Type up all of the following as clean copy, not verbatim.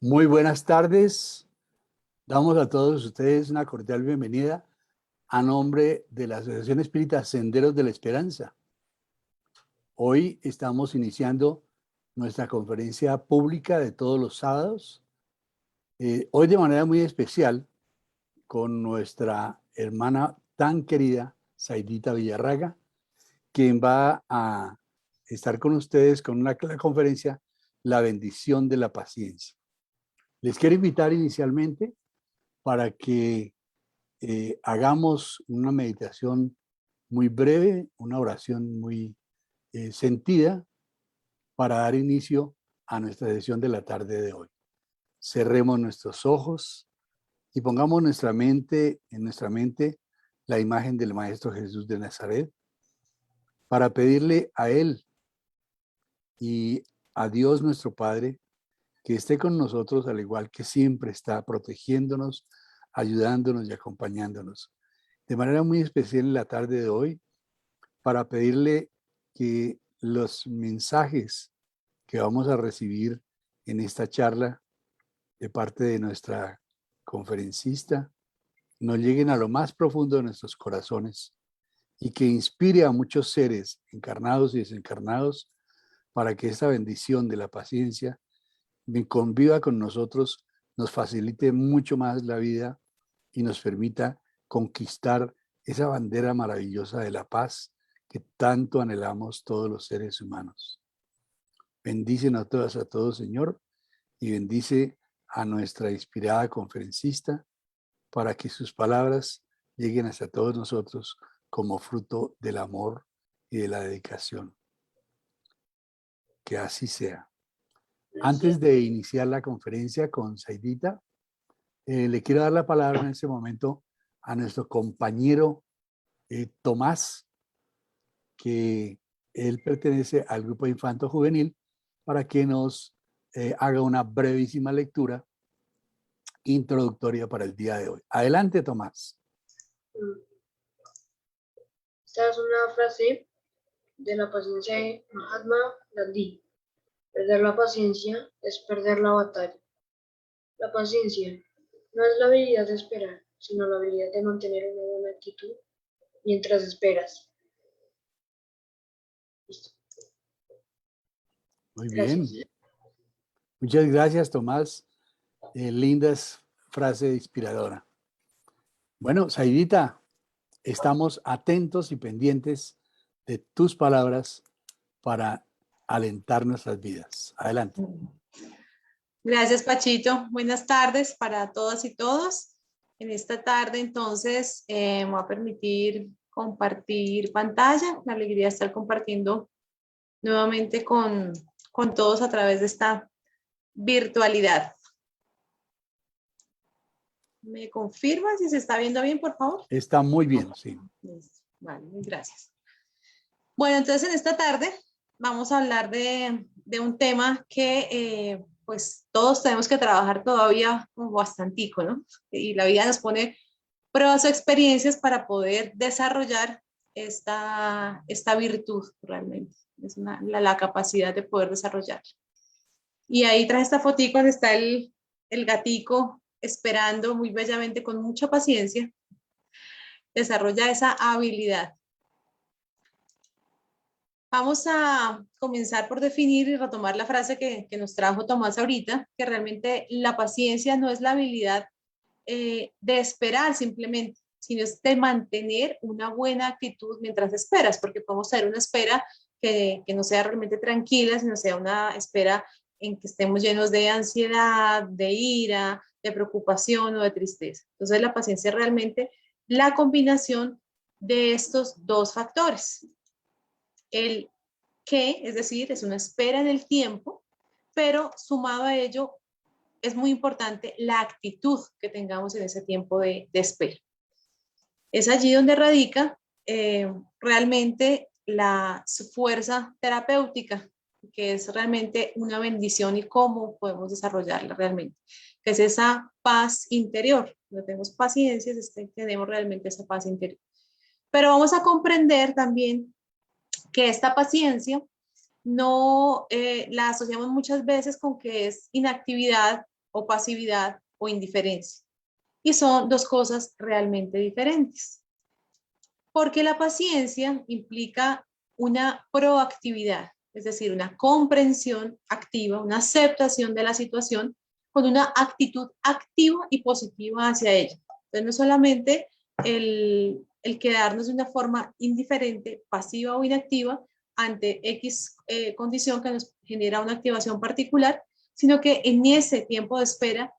Muy buenas tardes. Damos a todos ustedes una cordial bienvenida a nombre de la Asociación Espírita Senderos de la Esperanza. Hoy estamos iniciando nuestra conferencia pública de todos los sábados. Hoy de manera muy especial con nuestra hermana tan querida, Saidita Villarraga, quien va a estar con ustedes con una conferencia, La bendición de la paciencia. Les quiero invitar inicialmente para que hagamos una meditación muy breve, una oración muy sentida para dar inicio a nuestra sesión de la tarde de hoy. Cerremos nuestros ojos y pongamos en nuestra mente la imagen del Maestro Jesús de Nazaret para pedirle a Él y a Dios nuestro Padre que esté con nosotros al igual que siempre está protegiéndonos, ayudándonos y acompañándonos. De manera muy especial en la tarde de hoy, para pedirle que los mensajes que vamos a recibir en esta charla de parte de nuestra conferencista nos lleguen a lo más profundo de nuestros corazones y que inspire a muchos seres encarnados y desencarnados para que esta bendición de la paciencia conviva con nosotros, nos facilite mucho más la vida y nos permita conquistar esa bandera maravillosa de la paz que tanto anhelamos todos los seres humanos. Bendícenos a todas, a todos, Señor, y bendice a nuestra inspirada conferencista para que sus palabras lleguen hasta todos nosotros como fruto del amor y de la dedicación. Que así sea. Antes de iniciar la conferencia con Saidita, le quiero dar la palabra en este momento a nuestro compañero Tomás, que él pertenece al grupo Infanto Juvenil, para que nos haga una brevísima lectura introductoria para el día de hoy. Adelante, Tomás. Esta es una frase de la paciencia de Mahatma Gandhi. Perder la paciencia es perder la batalla. La paciencia no es la habilidad de esperar, sino la habilidad de mantener una buena actitud mientras esperas. Listo. Muy Gracias. bien. Muchas gracias, Tomás. Lindas frase inspiradora. Bueno, Saidita, estamos atentos y pendientes de tus palabras para alentar nuestras vidas. Adelante. Gracias, Pachito. Buenas tardes para todas y todos. En esta tarde, entonces, me voy a permitir compartir pantalla. La alegría de estar compartiendo nuevamente con todos a través de esta virtualidad. ¿Me confirman si se está viendo bien, por favor? Está muy bien, sí. Vale, gracias. Bueno, entonces en esta tarde vamos a hablar de un tema que pues todos tenemos que trabajar todavía como bastantico, ¿no? Y la vida nos pone pruebas o experiencias para poder desarrollar esta virtud realmente. Es la capacidad de poder desarrollar. Y ahí traje esta fotico donde está el gatico esperando muy bellamente, con mucha paciencia, desarrolla esa habilidad. Vamos a comenzar por definir y retomar la frase que nos trajo Tomás ahorita, que realmente la paciencia no es la habilidad de esperar simplemente, sino es de mantener una buena actitud mientras esperas, porque podemos tener una espera que no sea realmente tranquila, sino sea una espera en que estemos llenos de ansiedad, de ira, de preocupación o de tristeza. Entonces la paciencia es realmente la combinación de estos dos factores. El que, es decir, es una espera en el tiempo, pero sumado a ello es muy importante la actitud que tengamos en ese tiempo de espera. Es allí donde radica realmente su fuerza terapéutica, que es realmente una bendición y cómo podemos desarrollarla realmente, que es esa paz interior. Cuando tenemos paciencia, tenemos realmente esa paz interior. Pero vamos a comprender también que esta paciencia no la asociamos muchas veces con que es inactividad o pasividad o indiferencia. Y son dos cosas realmente diferentes. Porque la paciencia implica una proactividad, es decir, una comprensión activa, una aceptación de la situación con una actitud activa y positiva hacia ella. Entonces, no solamente el quedarnos de una forma indiferente, pasiva o inactiva ante X condición que nos genera una activación particular, sino que en ese tiempo de espera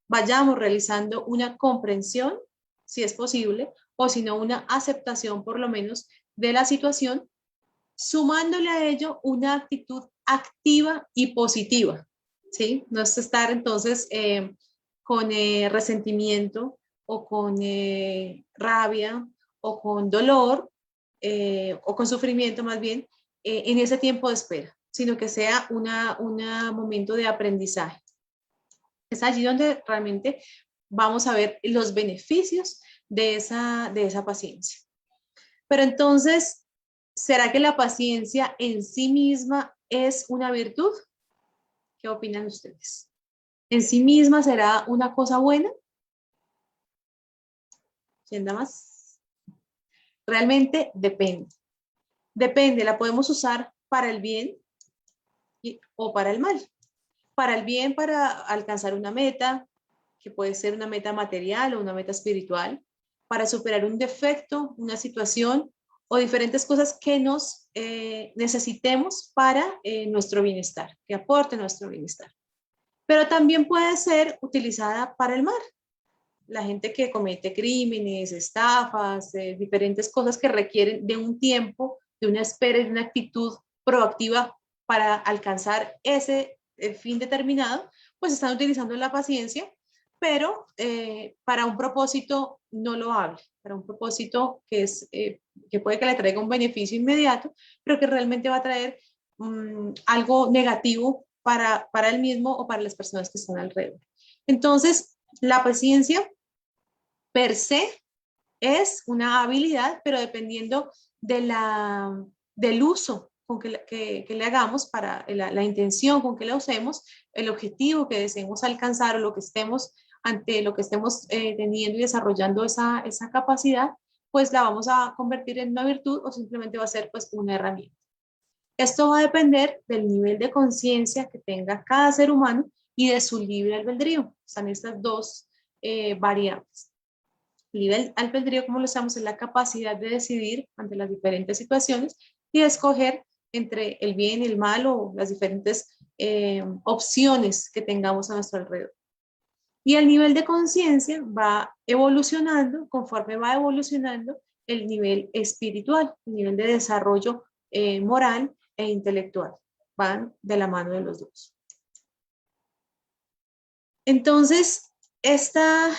vayamos realizando una comprensión, si es posible, o si no una aceptación por lo menos de la situación, sumándole a ello una actitud activa y positiva, ¿sí? No es estar entonces con resentimiento o con rabia o con dolor o con sufrimiento más bien en ese tiempo de espera, sino que sea un momento de aprendizaje. Es allí donde realmente vamos a ver los beneficios de esa paciencia. Pero entonces, ¿será que la paciencia en sí misma es una virtud? ¿Qué opinan ustedes? ¿En sí misma será una cosa buena? ¿Quién da más? Realmente depende. Depende, la podemos usar para el bien o para el mal. Para el bien, para alcanzar una meta, que puede ser una meta material o una meta espiritual, para superar un defecto, una situación o diferentes cosas que nos necesitemos para nuestro bienestar, que aporte nuestro bienestar. Pero también puede ser utilizada para el mal. La gente que comete crímenes, estafas, diferentes cosas que requieren de un tiempo, de una espera y de una actitud proactiva para alcanzar ese fin determinado, pues están utilizando la paciencia, pero para un propósito no loable, para un propósito que puede que le traiga un beneficio inmediato, pero que realmente va a traer algo negativo para él mismo o para las personas que están alrededor. Entonces, la paciencia per se es una habilidad, pero dependiendo del uso con que le hagamos, para la intención con que la usemos, el objetivo que deseemos alcanzar o lo que estemos teniendo y desarrollando esa capacidad, pues la vamos a convertir en una virtud o simplemente va a ser pues una herramienta. Esto va a depender del nivel de conciencia que tenga cada ser humano y de su libre albedrío. Están estas dos variables. Libre albedrío, como lo llamamos, es la capacidad de decidir ante las diferentes situaciones y de escoger entre el bien y el mal o las diferentes opciones que tengamos a nuestro alrededor. Y el nivel de conciencia va evolucionando conforme va evolucionando el nivel espiritual, el nivel de desarrollo moral e intelectual. Van de la mano de los dos. Entonces, esta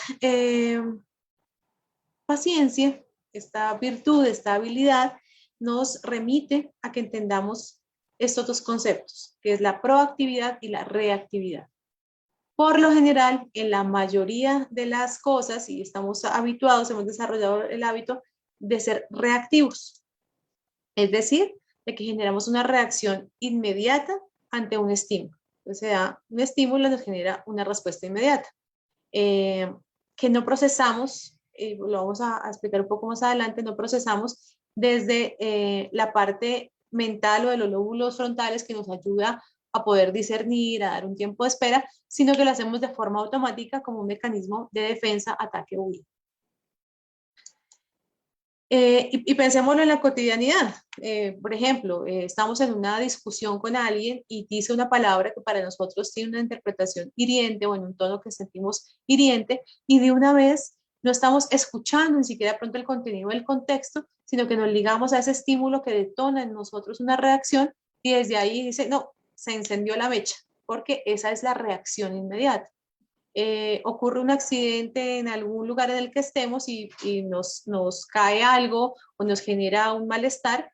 paciencia, esta virtud, esta habilidad, nos remite a que entendamos estos dos conceptos, que es la proactividad y la reactividad. Por lo general, en la mayoría de las cosas, y estamos habituados, hemos desarrollado el hábito de ser reactivos. Es decir, de que generamos una reacción inmediata ante un estímulo. Entonces, se da un estímulo, nos genera una respuesta inmediata. Que no procesamos, lo vamos a explicar un poco más adelante, no procesamos desde la parte mental o de los lóbulos frontales que nos ayuda a poder discernir, a dar un tiempo de espera, sino que lo hacemos de forma automática como un mecanismo de defensa, ataque o huida. Y pensémoslo en la cotidianidad. Por ejemplo, estamos en una discusión con alguien y dice una palabra que para nosotros tiene una interpretación hiriente o en un tono que sentimos hiriente, y de una vez no estamos escuchando ni siquiera pronto el contenido del contexto, sino que nos ligamos a ese estímulo que detona en nosotros una reacción y desde ahí dice, no, se encendió la mecha, porque esa es la reacción inmediata. Ocurre un accidente en algún lugar en el que estemos y nos cae algo o nos genera un malestar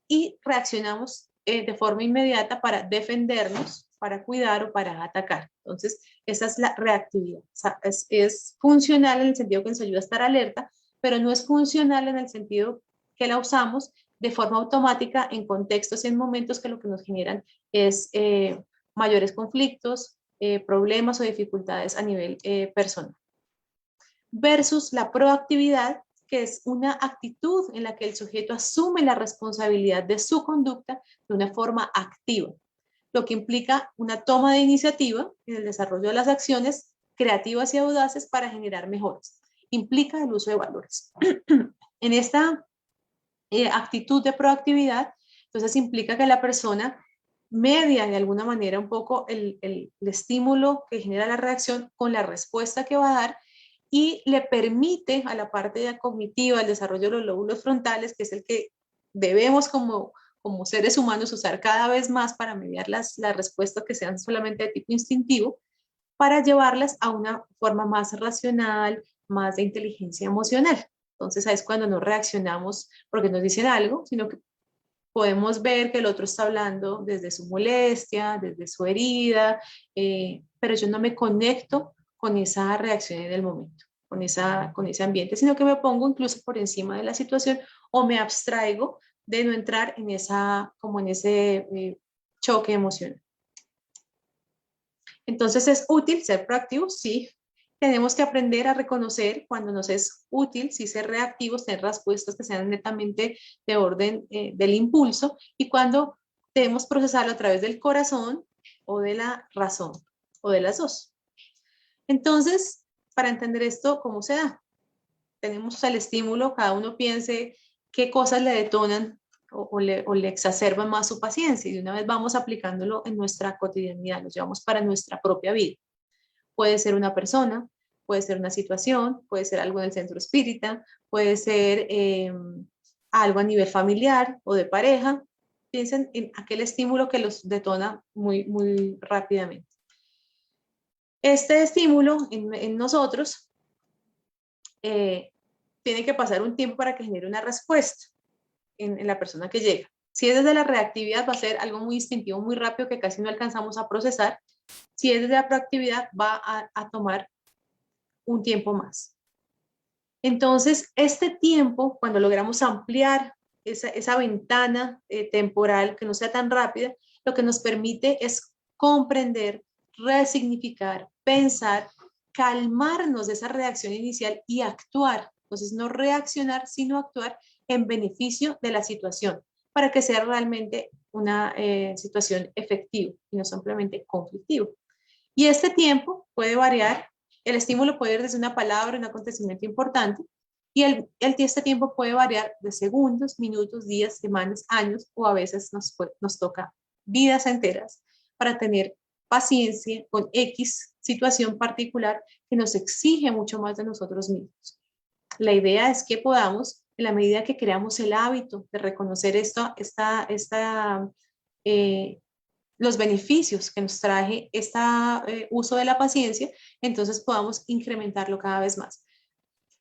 y reaccionamos de forma inmediata para defendernos, para cuidar o para atacar. Entonces, esa es la reactividad. O sea, es funcional en el sentido que nos ayuda a estar alerta, pero no es funcional en el sentido que la usamos de forma automática en contextos y en momentos que lo que nos generan es mayores conflictos, problemas o dificultades a nivel personal. Versus la proactividad, que es una actitud en la que el sujeto asume la responsabilidad de su conducta de una forma activa, lo que implica una toma de iniciativa en el desarrollo de las acciones creativas y audaces para generar mejoras. Implica el uso de valores. En esta actitud de proactividad, entonces implica que la persona media de alguna manera un poco el estímulo que genera la reacción con la respuesta que va a dar y le permite a la parte cognitiva, el desarrollo de los lóbulos frontales, que es el que debemos como seres humanos usar cada vez más para mediar las respuestas que sean solamente de tipo instintivo, para llevarlas a una forma más racional, más de inteligencia emocional. Entonces ahí es cuando no reaccionamos porque nos dicen algo, sino que podemos ver que el otro está hablando desde su molestia, desde su herida, pero yo no me conecto con esa reacción en el momento, con ese ambiente, sino que me pongo incluso por encima de la situación o me abstraigo de no entrar en ese choque emocional. Entonces, ¿es útil ser proactivos? Sí. Tenemos que aprender a reconocer cuando nos es útil, si ser reactivos, tener respuestas que sean netamente de orden del impulso, y cuando debemos procesarlo a través del corazón o de la razón, o de las dos. Entonces, para entender esto, ¿cómo se da? Tenemos el estímulo, cada uno piense qué cosas le detonan o le exacerban más su paciencia, y de una vez vamos aplicándolo en nuestra cotidianidad, lo llevamos para nuestra propia vida. Puede ser una persona, puede ser una situación, puede ser algo en el centro espírita, puede ser algo a nivel familiar o de pareja. Piensen en aquel estímulo que los detona muy, muy rápidamente. Este estímulo en nosotros tiene que pasar un tiempo para que genere una respuesta en la persona que llega. Si es desde la reactividad, va a ser algo muy instintivo, muy rápido, que casi no alcanzamos a procesar. Si es desde la proactividad, va a tomar un tiempo más. Entonces, este tiempo, cuando logramos ampliar esa ventana temporal, que no sea tan rápida, lo que nos permite es comprender, resignificar, pensar, calmarnos de esa reacción inicial y actuar. Entonces, no reaccionar, sino actuar en beneficio de la situación, para que sea realmente una situación efectiva y no simplemente conflictiva. Y este tiempo puede variar. El estímulo puede ir desde una palabra, un acontecimiento importante, y este tiempo puede variar de segundos, minutos, días, semanas, años, o a veces nos toca vidas enteras para tener paciencia con X situación particular que nos exige mucho más de nosotros mismos. La idea es que podamos, en la medida que creamos el hábito de reconocer los beneficios que nos trae este uso de la paciencia, entonces podamos incrementarlo cada vez más.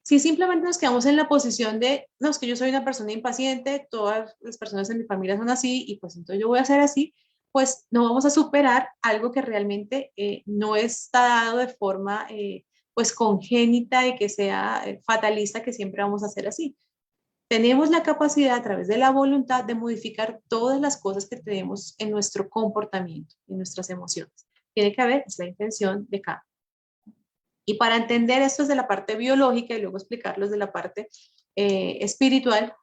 Si simplemente nos quedamos en la posición de, no, es que yo soy una persona impaciente, todas las personas en mi familia son así, y pues entonces yo voy a ser así, pues no vamos a superar algo que realmente no está dado de forma pues congénita y que sea fatalista, que siempre vamos a ser así. Tenemos la capacidad a través de la voluntad de modificar todas las cosas que tenemos en nuestro comportamiento, en nuestras emociones. Tiene que haber la intención de cambio. Y para entender esto desde la parte biológica y luego explicarlo desde la parte espiritual,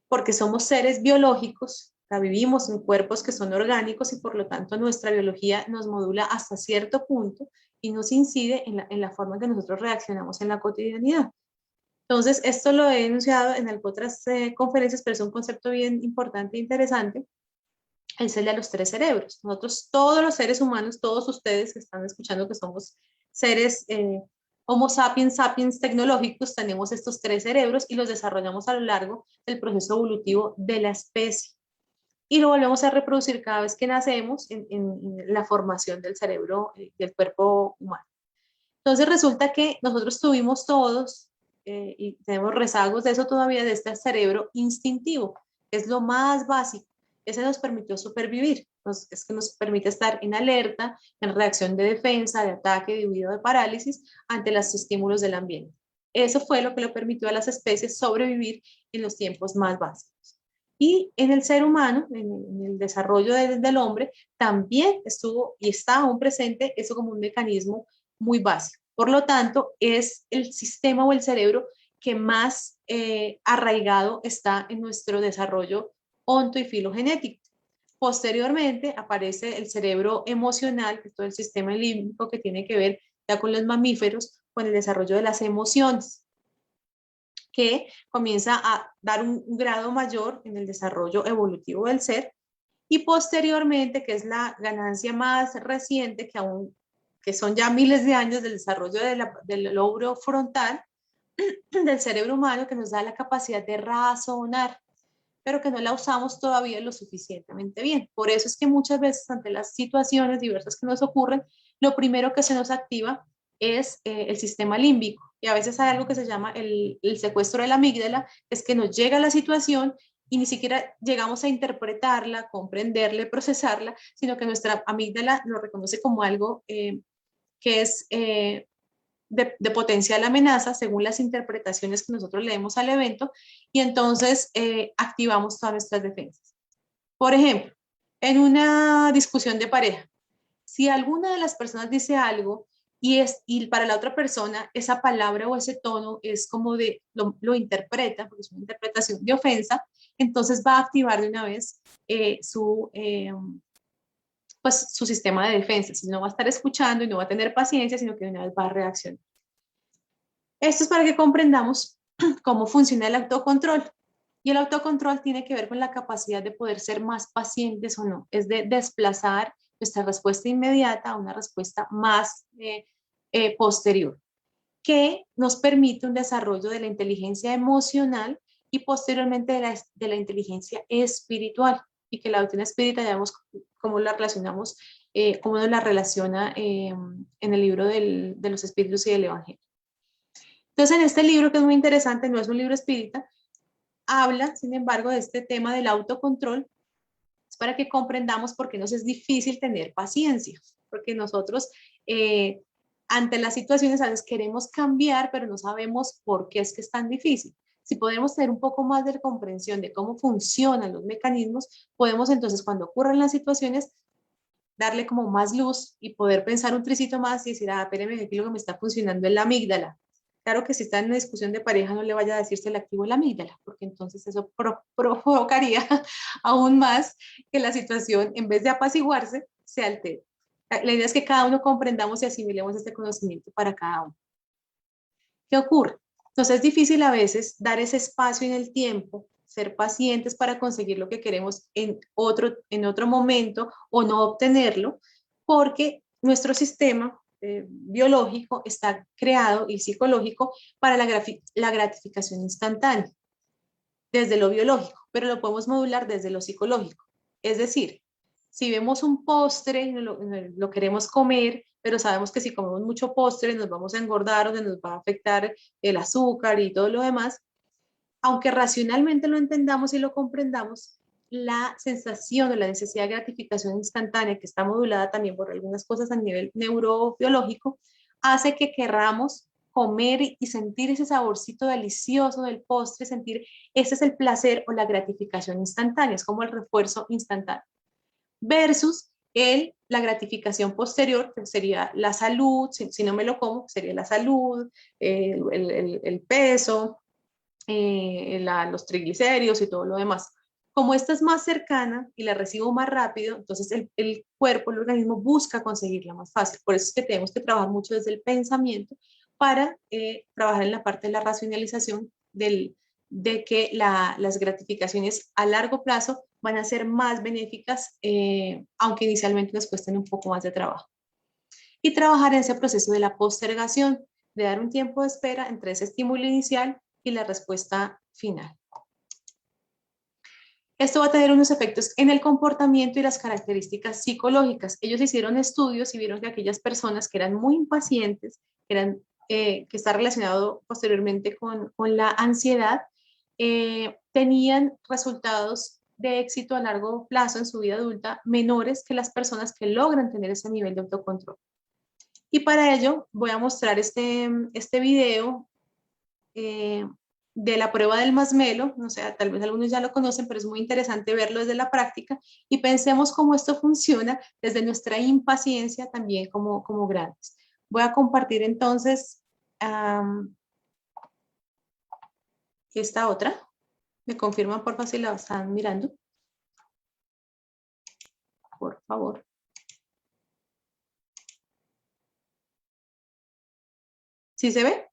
porque somos seres biológicos, o sea, vivimos en cuerpos que son orgánicos, y por lo tanto nuestra biología nos modula hasta cierto punto y nos incide en la forma en que nosotros reaccionamos en la cotidianidad. Entonces, esto lo he enunciado en otras conferencias, pero es un concepto bien importante e interesante. Es el de los tres cerebros. Nosotros, todos los seres humanos, todos ustedes que están escuchando, que somos seres Homo sapiens sapiens tecnológicos, tenemos estos tres cerebros y los desarrollamos a lo largo del proceso evolutivo de la especie. Y lo volvemos a reproducir cada vez que nacemos en la formación del cerebro, del cuerpo humano. Entonces resulta que nosotros tuvimos todos, y tenemos rezagos de eso todavía, de este cerebro instintivo, es lo más básico. Ese nos permitió supervivir, es que nos permite estar en alerta, en reacción de defensa, de ataque, de huida, de parálisis ante los estímulos del ambiente. Eso fue lo que le permitió a las especies sobrevivir en los tiempos más básicos. Y en el ser humano, en el desarrollo del hombre, también estuvo y está aún presente eso como un mecanismo muy básico. Por lo tanto, es el sistema o el cerebro que más arraigado está en nuestro desarrollo onto y filogenético. Posteriormente aparece el cerebro emocional, que es todo el sistema límbico que tiene que ver ya con los mamíferos, con el desarrollo de las emociones, que comienza a dar un grado mayor en el desarrollo evolutivo del ser, y posteriormente, que es la ganancia más reciente, que son ya miles de años del desarrollo del lóbulo frontal del cerebro humano, que nos da la capacidad de razonar, pero que no la usamos todavía lo suficientemente bien. Por eso es que muchas veces ante las situaciones diversas que nos ocurren, lo primero que se nos activa es el sistema límbico. Y a veces hay algo que se llama el secuestro de la amígdala, es que nos llega la situación y ni siquiera llegamos a interpretarla, comprenderla, procesarla, sino que nuestra amígdala lo reconoce como algo que es de potencial amenaza según las interpretaciones que nosotros leemos al evento, y entonces activamos todas nuestras defensas. Por ejemplo, en una discusión de pareja, si alguna de las personas dice algo y para la otra persona esa palabra o ese tono es como lo interpreta, porque es una interpretación de ofensa, entonces va a activar de una vez pues su sistema de defensa. Si no va a estar escuchando y no va a tener paciencia, sino que de una vez va a reaccionar. Esto es para que comprendamos cómo funciona el autocontrol. Y el autocontrol tiene que ver con la capacidad de poder ser más pacientes o no, es de desplazar nuestra respuesta inmediata a una respuesta más posterior, que nos permite un desarrollo de la inteligencia emocional y posteriormente de la inteligencia espiritual, y que la doctrina espírita, ya vemos cómo la relacionamos, cómo nos la relaciona en el libro de los espíritus y del evangelio. Entonces, en este libro, que es muy interesante, no es un libro espírita, habla, sin embargo, de este tema del autocontrol, es para que comprendamos por qué nos es difícil tener paciencia, porque nosotros ante las situaciones a veces queremos cambiar, pero no sabemos por qué es que es tan difícil. Si podemos tener un poco más de comprensión de cómo funcionan los mecanismos, podemos entonces, cuando ocurren las situaciones, darle como más luz y poder pensar un tricito más y decir, espéreme, aquí lo que me está funcionando es la amígdala. Claro que si está en una discusión de pareja no le vaya a decir se le activó la amígdala, porque entonces eso provocaría aún más que la situación, en vez de apaciguarse, se altere. La idea es que cada uno comprendamos y asimilemos este conocimiento para cada uno. ¿Qué ocurre? Entonces es difícil a veces dar ese espacio en el tiempo, ser pacientes para conseguir lo que queremos en otro momento o no obtenerlo, porque nuestro sistema biológico está creado y psicológico para la gratificación instantánea, desde lo biológico, pero lo podemos modular desde lo psicológico. Es decir, si vemos un postre y lo queremos comer, pero sabemos que si comemos mucho postre nos vamos a engordar o nos va a afectar el azúcar y todo lo demás, aunque racionalmente lo entendamos y lo comprendamos, la sensación o la necesidad de gratificación instantánea, que está modulada también por algunas cosas a nivel neurobiológico, hace que querramos comer y sentir ese saborcito delicioso del postre, sentir ese es el placer o la gratificación instantánea, es como el refuerzo instantáneo. Versus la gratificación posterior, que sería la salud, si no me lo como, sería la salud, el peso, los triglicéridos y todo lo demás. Como esta es más cercana y la recibo más rápido, entonces el cuerpo, el organismo busca conseguirla más fácil. Por eso es que tenemos que trabajar mucho desde el pensamiento para trabajar en la parte de la racionalización de que las gratificaciones a largo plazo van a ser más benéficas, aunque inicialmente nos cuesten un poco más de trabajo. Y trabajar en ese proceso de la postergación, de dar un tiempo de espera entre ese estímulo inicial y la respuesta final. Esto va a tener unos efectos en el comportamiento y las características psicológicas. Ellos hicieron estudios y vieron que aquellas personas que eran muy impacientes, que está relacionado posteriormente con la ansiedad, tenían resultados de éxito a largo plazo en su vida adulta menores que las personas que logran tener ese nivel de autocontrol. Y para ello voy a mostrar este video de la prueba del masmelo, o sea, tal vez algunos ya lo conocen, pero es muy interesante verlo desde la práctica y pensemos cómo esto funciona desde nuestra impaciencia también como grandes. Voy a compartir entonces esta otra. ¿Me confirman por favor si la están mirando? Por favor. ¿Sí se ve?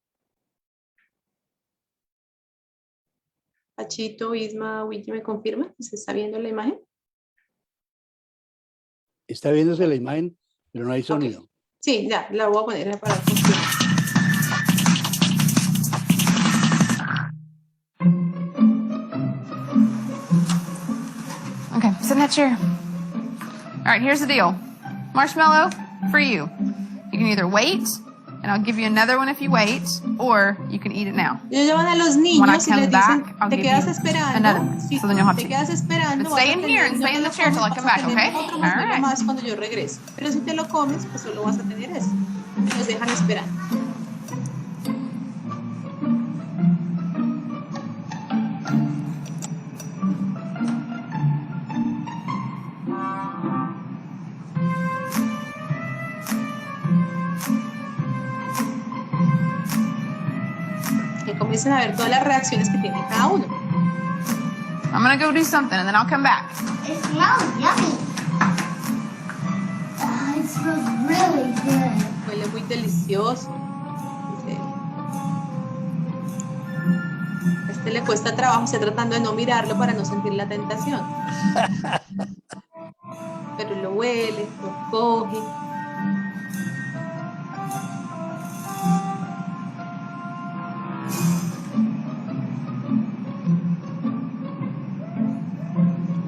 Pachito, Isma, Wiki, ¿me confirma? ¿Se está viendo la imagen? Está viéndose la imagen, pero no hay sonido. Okay. Sí, ya, la voy a poner para confirmar. Okay, sit in that chair. All right, here's the deal. Marshmallow, for you. You can either wait, and I'll give you another one if you wait, or you can eat it now. Ellos llevan a los When I niños y come les back, dicen, I'll te give quedas you esperando. another one, Si so then you'll have te to. quedas esperando, But stay in here and stay in the chair till I come back, okay? Otro All masmelo right. más cuando yo regrese. Pero si te lo comes, pues solo vas a tener eso. Nos dejan esperando. Que comiencen a ver todas las reacciones que tiene cada uno. I'm gonna go do something and then I'll come back. It smells yummy. It smells really good. Huele muy delicioso. Dice, a este le cuesta trabajo, está tratando de no mirarlo para no sentir la tentación. Pero lo huele, lo coge.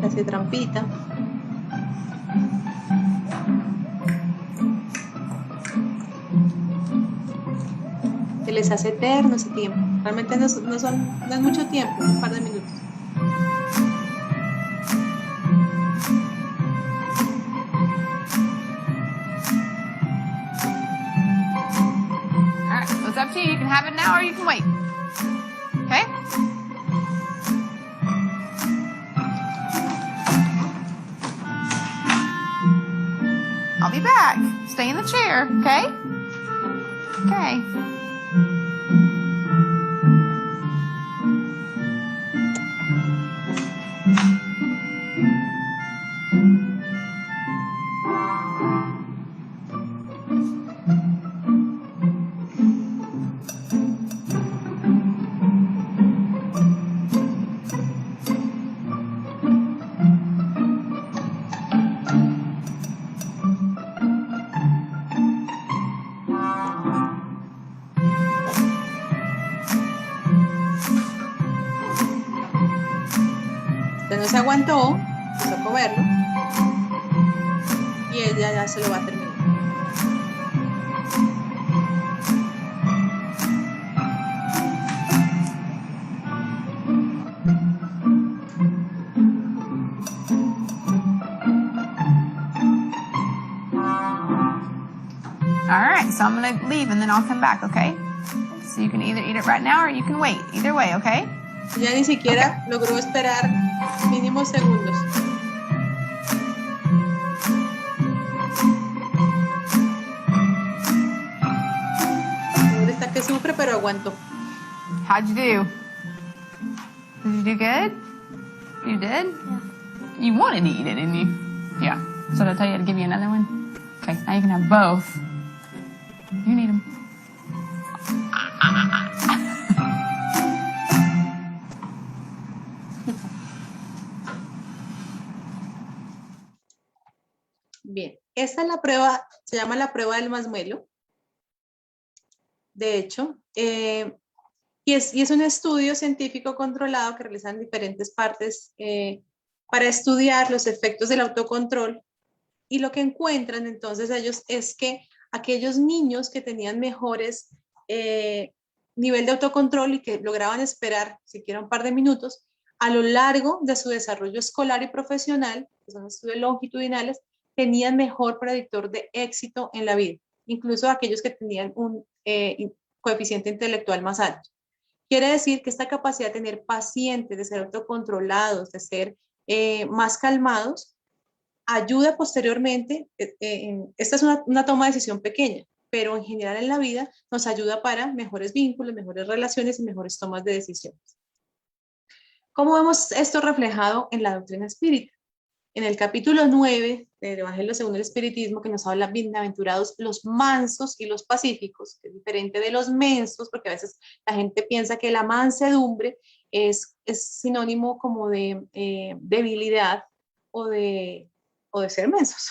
Hace trampita. Se les hace eterno ese tiempo. Realmente no es mucho tiempo, un par de minutos. All right, so it's up to you. You can have it now or you can wait. Okay? I'll be back. Stay in the chair, okay? Okay. Usted no se aguantó, empezó a comerlo y ella ya se lo va a terminar. All right, so I'm gonna leave and then I'll come back, okay? So you can either eat it right now or you can wait. Either way, okay? Ella ni siquiera logró esperar mínimos segundos. Ahora está que sufre, pero aguantó. How'd you do? Did you do good? You did? Yeah. You wanted to eat it, didn't you? Yeah. So did I tell you to give you another one? Okay, now you can have both. You need them. Bien, esta es la prueba, se llama la prueba del masmelo. De hecho, y es un estudio científico controlado que realizan en diferentes partes para estudiar los efectos del autocontrol. Y lo que encuentran entonces ellos es que aquellos niños que tenían mejores nivel de autocontrol y que lograban esperar siquiera un par de minutos, a lo largo de su desarrollo escolar y profesional, que son estudios longitudinales, tenían mejor predictor de éxito en la vida, incluso aquellos que tenían un coeficiente intelectual más alto. Quiere decir que esta capacidad de tener pacientes, de ser autocontrolados, de ser más calmados, ayuda posteriormente, esta es una toma de decisión pequeña, pero en general en la vida nos ayuda para mejores vínculos, mejores relaciones y mejores tomas de decisiones. ¿Cómo vemos esto reflejado en la doctrina espírita? En el capítulo 9 del Evangelio según el Espiritismo, que nos habla bienaventurados los mansos y los pacíficos, que es diferente de los mensos, porque a veces la gente piensa que la mansedumbre es sinónimo como de debilidad o de ser mensos.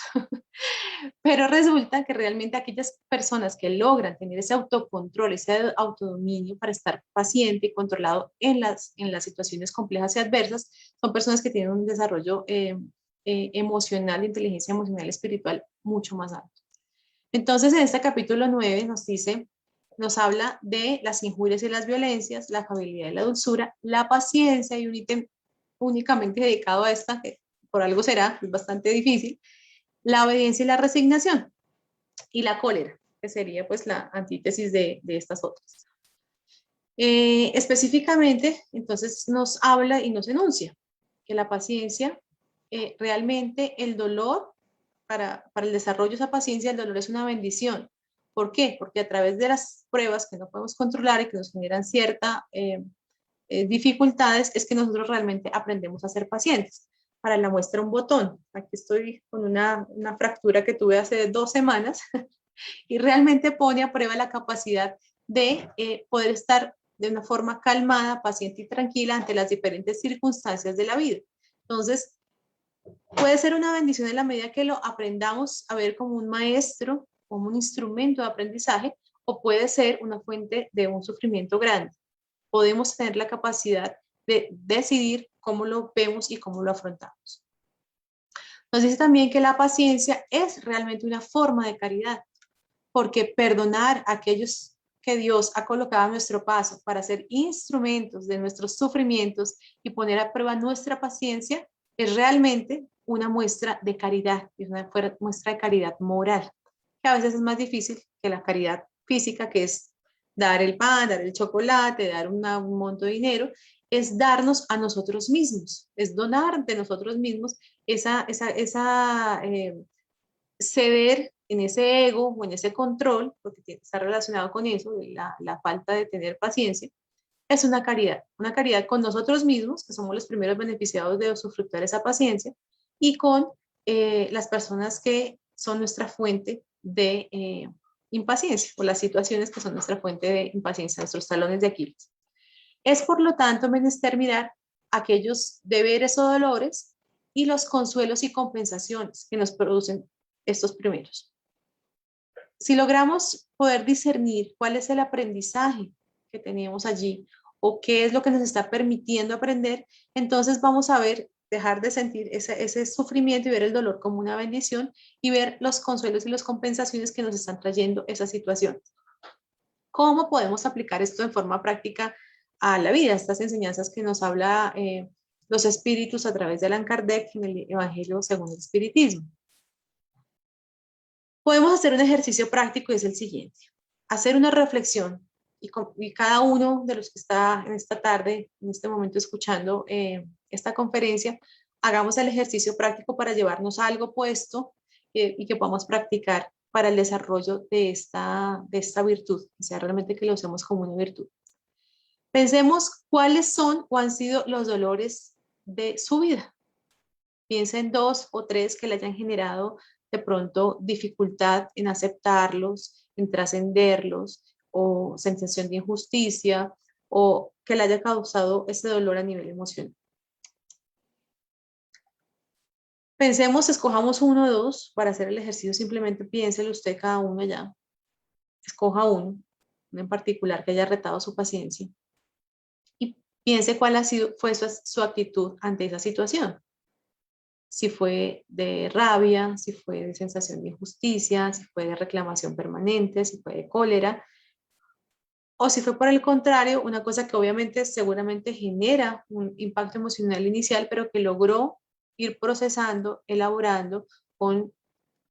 Pero resulta que realmente aquellas personas que logran tener ese autocontrol, ese autodominio para estar paciente y controlado en las situaciones complejas y adversas, son personas que tienen un desarrollo emocional, de inteligencia emocional espiritual mucho más alto. Entonces, en este capítulo 9 nos habla de las injurias y las violencias, la afabilidad y la dulzura, la paciencia, y un ítem únicamente dedicado a esta, que por algo será, es bastante difícil, la obediencia y la resignación, y la cólera, que sería pues la antítesis de estas otras. Específicamente, entonces nos habla y nos enuncia que la paciencia, realmente el dolor, para el desarrollo de esa paciencia, el dolor es una bendición. ¿Por qué? Porque a través de las pruebas que no podemos controlar y que nos generan ciertas dificultades, es que nosotros realmente aprendemos a ser pacientes. Para la muestra un botón. Aquí estoy con una fractura que tuve hace 2 semanas y realmente pone a prueba la capacidad de poder estar de una forma calmada, paciente y tranquila ante las diferentes circunstancias de la vida. Entonces, puede ser una bendición en la medida que lo aprendamos a ver como un maestro, como un instrumento de aprendizaje, o puede ser una fuente de un sufrimiento grande. Podemos tener la capacidad de decidir cómo lo vemos y cómo lo afrontamos. Nos dice también que la paciencia es realmente una forma de caridad, porque perdonar a aquellos que Dios ha colocado a nuestro paso para ser instrumentos de nuestros sufrimientos y poner a prueba nuestra paciencia es realmente una muestra de caridad, es una muestra de caridad moral, que a veces es más difícil que la caridad física, que es dar el pan, dar el chocolate, dar un monto de dinero. Es darnos a nosotros mismos, es donar de nosotros mismos ceder en ese ego o en ese control, porque está relacionado con eso, la falta de tener paciencia. Es una caridad con nosotros mismos, que somos los primeros beneficiados de usufructuar esa paciencia, y con las personas que son nuestra fuente de impaciencia, o las situaciones que son nuestra fuente de impaciencia, nuestros talones de Aquiles. Es, por lo tanto, menester mirar aquellos deberes o dolores y los consuelos y compensaciones que nos producen estos primeros. Si logramos poder discernir cuál es el aprendizaje que tenemos allí o qué es lo que nos está permitiendo aprender, entonces vamos a ver, dejar de sentir ese sufrimiento y ver el dolor como una bendición, y ver los consuelos y las compensaciones que nos están trayendo esa situación. ¿Cómo podemos aplicar esto en forma práctica a la vida? Estas enseñanzas que nos habla los espíritus a través de Allan Kardec en el Evangelio según el Espiritismo. Podemos hacer un ejercicio práctico y es el siguiente: hacer una reflexión, y cada uno de los que está en esta tarde, en este momento escuchando esta conferencia, hagamos el ejercicio práctico para llevarnos algo puesto y que podamos practicar para el desarrollo de esta virtud, o sea, realmente que lo usemos como una virtud. Pensemos cuáles son o han sido los dolores de su vida. Piensen 2 o 3 que le hayan generado de pronto dificultad en aceptarlos, en trascenderlos, o sensación de injusticia, o que le haya causado ese dolor a nivel emocional. Pensemos, escojamos 1 o 2 para hacer el ejercicio. Simplemente piénselo usted cada uno ya. Escoja uno en particular que haya retado su paciencia y piense cuál fue su actitud ante esa situación. Si fue de rabia, si fue de sensación de injusticia, si fue de reclamación permanente, si fue de cólera, o si fue por el contrario, una cosa que obviamente seguramente genera un impacto emocional inicial, pero que logró ir procesando, elaborando con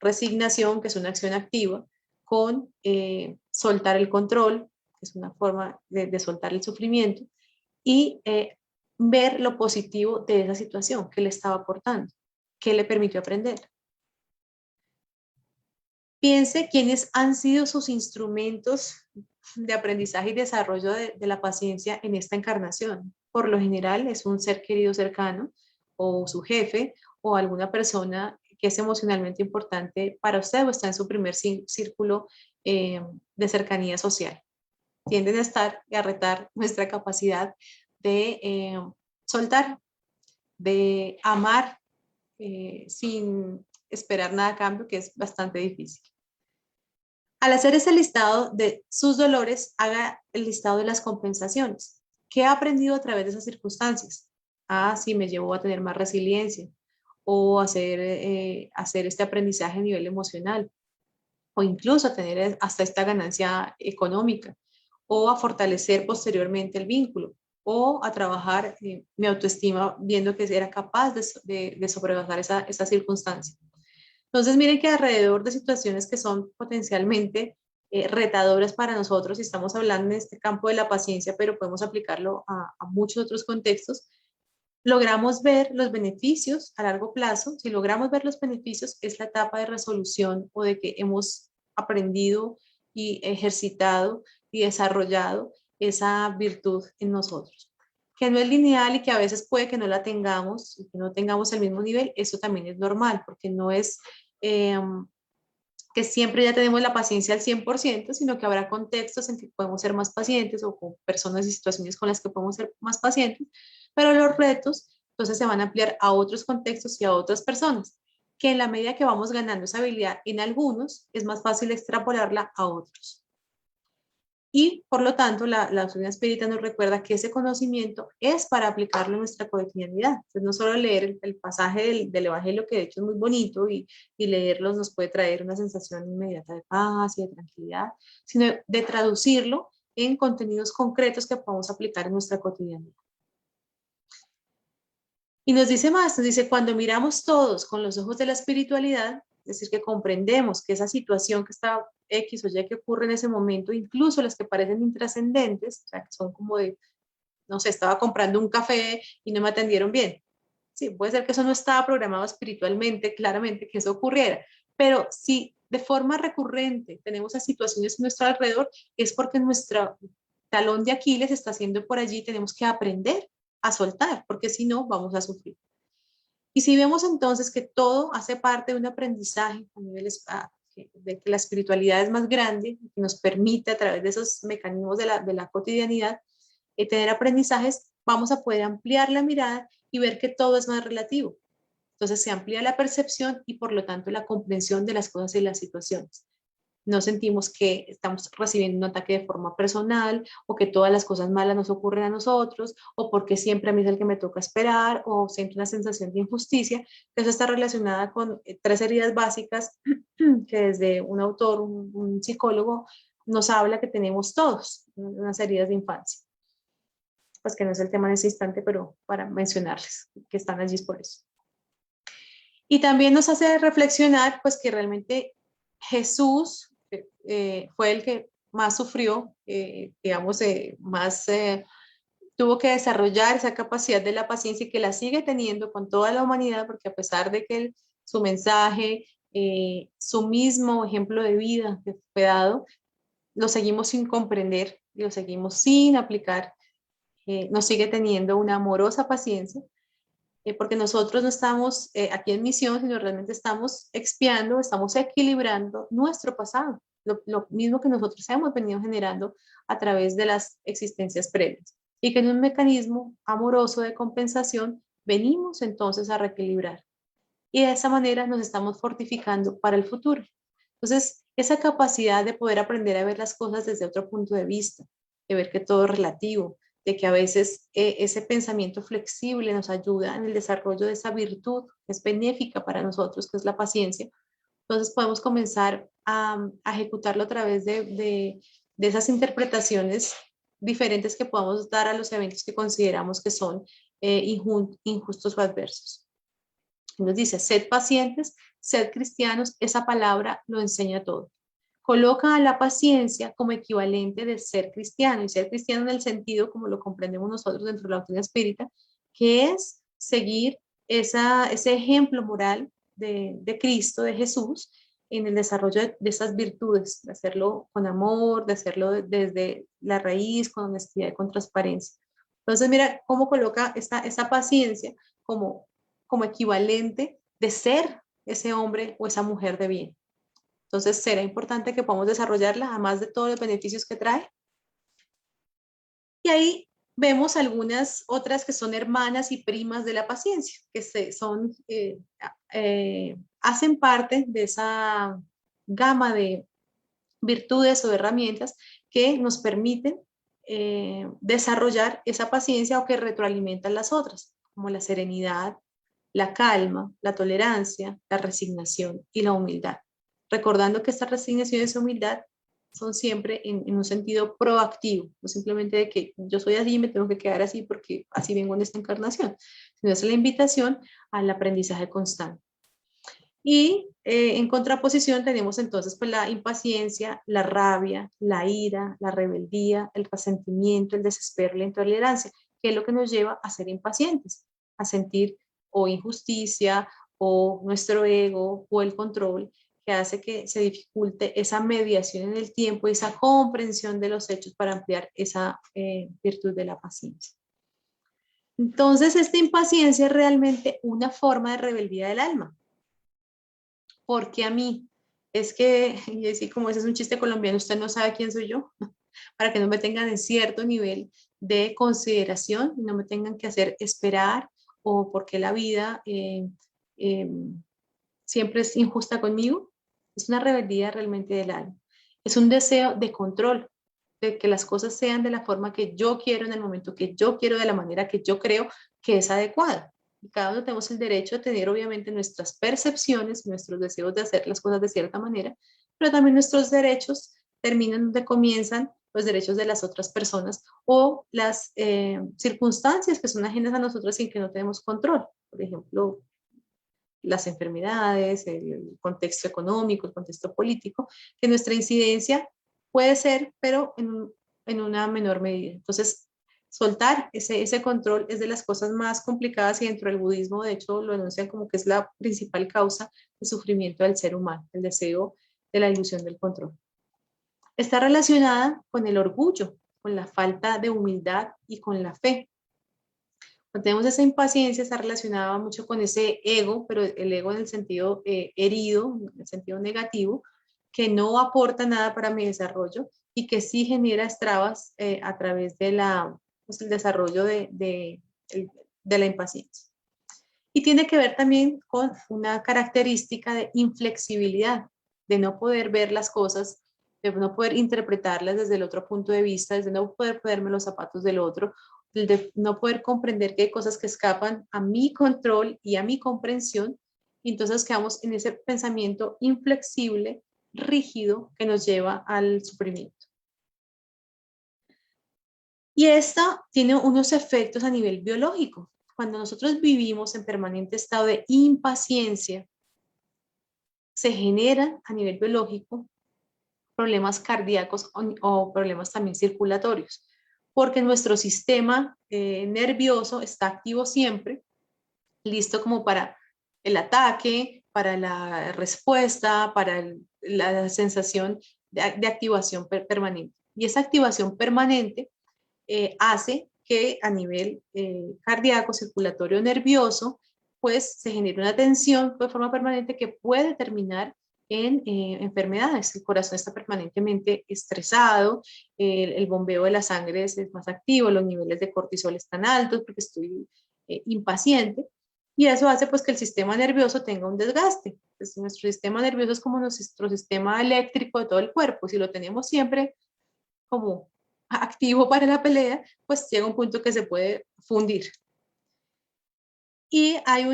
resignación, que es una acción activa, con soltar el control, que es una forma de soltar el sufrimiento, y ver lo positivo de esa situación, qué le estaba aportando, qué le permitió aprender. Piense quiénes han sido sus instrumentos de aprendizaje y desarrollo de la paciencia en esta encarnación. Por lo general es un ser querido cercano, o su jefe, o alguna persona que es emocionalmente importante para usted o está en su primer círculo de cercanía social. Tienden a estar y a retar nuestra capacidad de soltar, de amar sin esperar nada a cambio, que es bastante difícil. Al hacer ese listado de sus dolores, haga el listado de las compensaciones. ¿Qué ha aprendido a través de esas circunstancias? Ah, sí, me llevó a tener más resiliencia, o hacer este aprendizaje a nivel emocional, o incluso a tener hasta esta ganancia económica, o a fortalecer posteriormente el vínculo, o a trabajar mi autoestima viendo que era capaz de sobrepasar esa circunstancia. Entonces, miren que alrededor de situaciones que son potencialmente retadoras para nosotros, y estamos hablando en este campo de la paciencia, pero podemos aplicarlo a muchos otros contextos, logramos ver los beneficios a largo plazo. Si logramos ver los beneficios, es la etapa de resolución, o de que hemos aprendido y ejercitado y desarrollado esa virtud en nosotros. Que no es lineal y que a veces puede que no la tengamos, y que no tengamos el mismo nivel, eso también es normal, porque no es que siempre ya tenemos la paciencia al 100%, sino que habrá contextos en que podemos ser más pacientes, o con personas y situaciones con las que podemos ser más pacientes, pero los retos entonces se van a ampliar a otros contextos y a otras personas, que en la medida que vamos ganando esa habilidad en algunos, es más fácil extrapolarla a otros. Y por lo tanto, la doctrina espírita nos recuerda que ese conocimiento es para aplicarlo en nuestra cotidianidad. Entonces, no solo leer el pasaje del Evangelio, que de hecho es muy bonito, y leerlos nos puede traer una sensación inmediata de paz y de tranquilidad, sino de traducirlo en contenidos concretos que podamos aplicar en nuestra cotidianidad. Y nos dice más, nos dice, cuando miramos todos con los ojos de la espiritualidad, es decir, que comprendemos que esa situación que está X o Y que ocurre en ese momento, incluso las que parecen intrascendentes, o sea, que son como de, no sé, estaba comprando un café y no me atendieron bien. Sí, puede ser que eso no estaba programado espiritualmente, claramente, que eso ocurriera, pero si de forma recurrente tenemos esas situaciones a nuestro alrededor, es porque nuestro talón de Aquiles está haciendo por allí, tenemos que aprender a soltar, porque si no, vamos a sufrir. Y si vemos entonces que todo hace parte de un aprendizaje a nivel de que la espiritualidad es más grande, que nos permite a través de esos mecanismos de la cotidianidad tener aprendizajes, vamos a poder ampliar la mirada y ver que todo es más relativo. Entonces se amplía la percepción y por lo tanto la comprensión de las cosas y las situaciones. No sentimos que estamos recibiendo un ataque de forma personal, o que todas las cosas malas nos ocurren a nosotros, o porque siempre a mí es el que me toca esperar, o siento una sensación de injusticia. Eso está relacionada con 3 heridas básicas que desde un autor, un psicólogo, nos habla que tenemos todos, unas heridas de infancia. Pues que no es el tema en ese instante, pero para mencionarles que están allí por eso. Y también nos hace reflexionar pues que realmente Jesús fue el que más sufrió, digamos, más tuvo que desarrollar esa capacidad de la paciencia, y que la sigue teniendo con toda la humanidad, porque a pesar de que su mensaje, su mismo ejemplo de vida que fue dado, lo seguimos sin comprender, lo seguimos sin aplicar, nos sigue teniendo una amorosa paciencia, porque nosotros no estamos aquí en misión, sino realmente estamos expiando, estamos equilibrando nuestro pasado, lo mismo que nosotros hemos venido generando a través de las existencias previas, y que en un mecanismo amoroso de compensación venimos entonces a reequilibrar, y de esa manera nos estamos fortificando para el futuro. Entonces, esa capacidad de poder aprender a ver las cosas desde otro punto de vista, de ver que todo es relativo, de que a veces ese pensamiento flexible nos ayuda en el desarrollo de esa virtud que es benéfica para nosotros, que es la paciencia. Entonces podemos comenzar a ejecutarlo a través de esas interpretaciones diferentes que podamos dar a los eventos que consideramos que son injustos o adversos. Nos dice, sed pacientes, sed cristianos, esa palabra lo enseña todo. coloca a la paciencia como equivalente de ser cristiano, y ser cristiano en el sentido como lo comprendemos nosotros dentro de la doctrina espírita, que es seguir ese ejemplo moral de Cristo, de Jesús, en el desarrollo de esas virtudes, de hacerlo con amor, de hacerlo desde la raíz, con honestidad y con transparencia. Entonces, mira cómo coloca esa paciencia como equivalente de ser ese hombre o esa mujer de bien. Entonces, será importante que podamos desarrollarla, además de todos los beneficios que trae. Y ahí vemos algunas otras que son hermanas y primas de la paciencia, que hacen parte de esa gama de virtudes o de herramientas que nos permiten desarrollar esa paciencia o que retroalimentan las otras, como la serenidad, la calma, la tolerancia, la resignación y la humildad. Recordando que esta resignación y esa humildad son siempre en un sentido proactivo, no simplemente de que yo soy así y me tengo que quedar así porque así vengo en esta encarnación, sino es la invitación al aprendizaje constante. Y en contraposición tenemos entonces pues, la impaciencia, la rabia, la ira, la rebeldía, el resentimiento, el desespero, la intolerancia, que es lo que nos lleva a ser impacientes, a sentir o injusticia o nuestro ego o el control, que hace que se dificulte esa mediación en el tiempo y esa comprensión de los hechos para ampliar esa virtud de la paciencia. Entonces, esta impaciencia es realmente una forma de rebeldía del alma. Porque a mí, es que, y así como ese es un chiste colombiano, usted no sabe quién soy yo, para que no me tengan en cierto nivel de consideración, no me tengan que hacer esperar, o porque la vida siempre es injusta conmigo. Es una rebeldía realmente del alma. Es un deseo de control, de que las cosas sean de la forma que yo quiero, en el momento que yo quiero, de la manera que yo creo que es adecuada. Y cada uno tenemos el derecho a tener obviamente nuestras percepciones, nuestros deseos de hacer las cosas de cierta manera, pero también nuestros derechos terminan donde comienzan los derechos de las otras personas o las circunstancias que son ajenas a nosotros sin que no tenemos control. Por ejemplo, las enfermedades, el contexto económico, el contexto político, que nuestra incidencia puede ser, pero en una menor medida. Entonces, soltar ese control es de las cosas más complicadas y dentro del budismo, de hecho, lo enuncian como que es la principal causa de sufrimiento del ser humano, el deseo de la ilusión del control. Está relacionada con el orgullo, con la falta de humildad y con la fe. Cuando tenemos esa impaciencia está relacionada mucho con ese ego, pero el ego en el sentido herido, en el sentido negativo, que no aporta nada para mi desarrollo y que sí genera trabas a través de el desarrollo de la impaciencia. Y tiene que ver también con una característica de inflexibilidad, de no poder ver las cosas, de no poder interpretarlas desde el otro punto de vista, desde no poder ponerme los zapatos del otro, de no poder comprender que hay cosas que escapan a mi control y a mi comprensión, y entonces quedamos en ese pensamiento inflexible, rígido, que nos lleva al sufrimiento. Y esto tiene unos efectos a nivel biológico. Cuando nosotros vivimos en permanente estado de impaciencia, se generan a nivel biológico problemas cardíacos o problemas también circulatorios, porque nuestro sistema nervioso está activo siempre, listo como para el ataque, para la respuesta, para la sensación de activación permanente. Y esa activación permanente hace que a nivel cardíaco, circulatorio, nervioso, pues se genere una tensión de forma permanente que puede terminar en enfermedades. El corazón está permanentemente estresado, el bombeo de la sangre es más activo, los niveles de cortisol están altos porque estoy impaciente, y eso hace pues que el sistema nervioso tenga un desgaste. Entonces, nuestro sistema nervioso es como nuestro sistema eléctrico de todo el cuerpo. Si lo tenemos siempre como activo para la pelea, pues llega un punto que se puede fundir. Y hay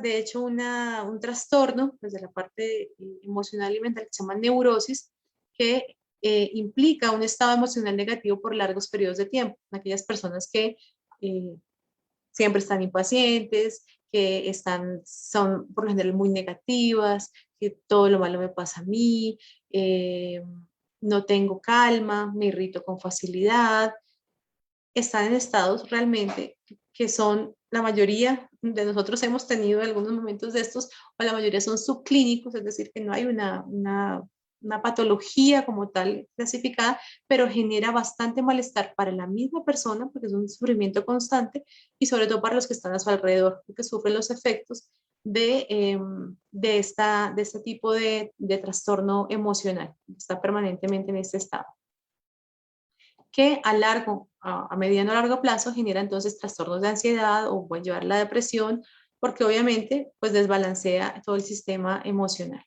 de hecho, un trastorno desde la parte emocional y mental que se llama neurosis, que implica un estado emocional negativo por largos periodos de tiempo. Aquellas personas que siempre están impacientes, que son por lo general muy negativas, que todo lo malo me pasa a mí, no tengo calma, me irrito con facilidad. Están en estados realmente que son, la mayoría de nosotros hemos tenido algunos momentos de estos, o la mayoría son subclínicos, es decir, que no hay una patología como tal clasificada, pero genera bastante malestar para la misma persona, porque es un sufrimiento constante, y sobre todo para los que están a su alrededor, porque sufren los efectos de este tipo de trastorno emocional, está permanentemente en este estado, que a mediano o largo plazo genera entonces trastornos de ansiedad o pueden llevar a la depresión, porque obviamente pues desbalancea todo el sistema emocional.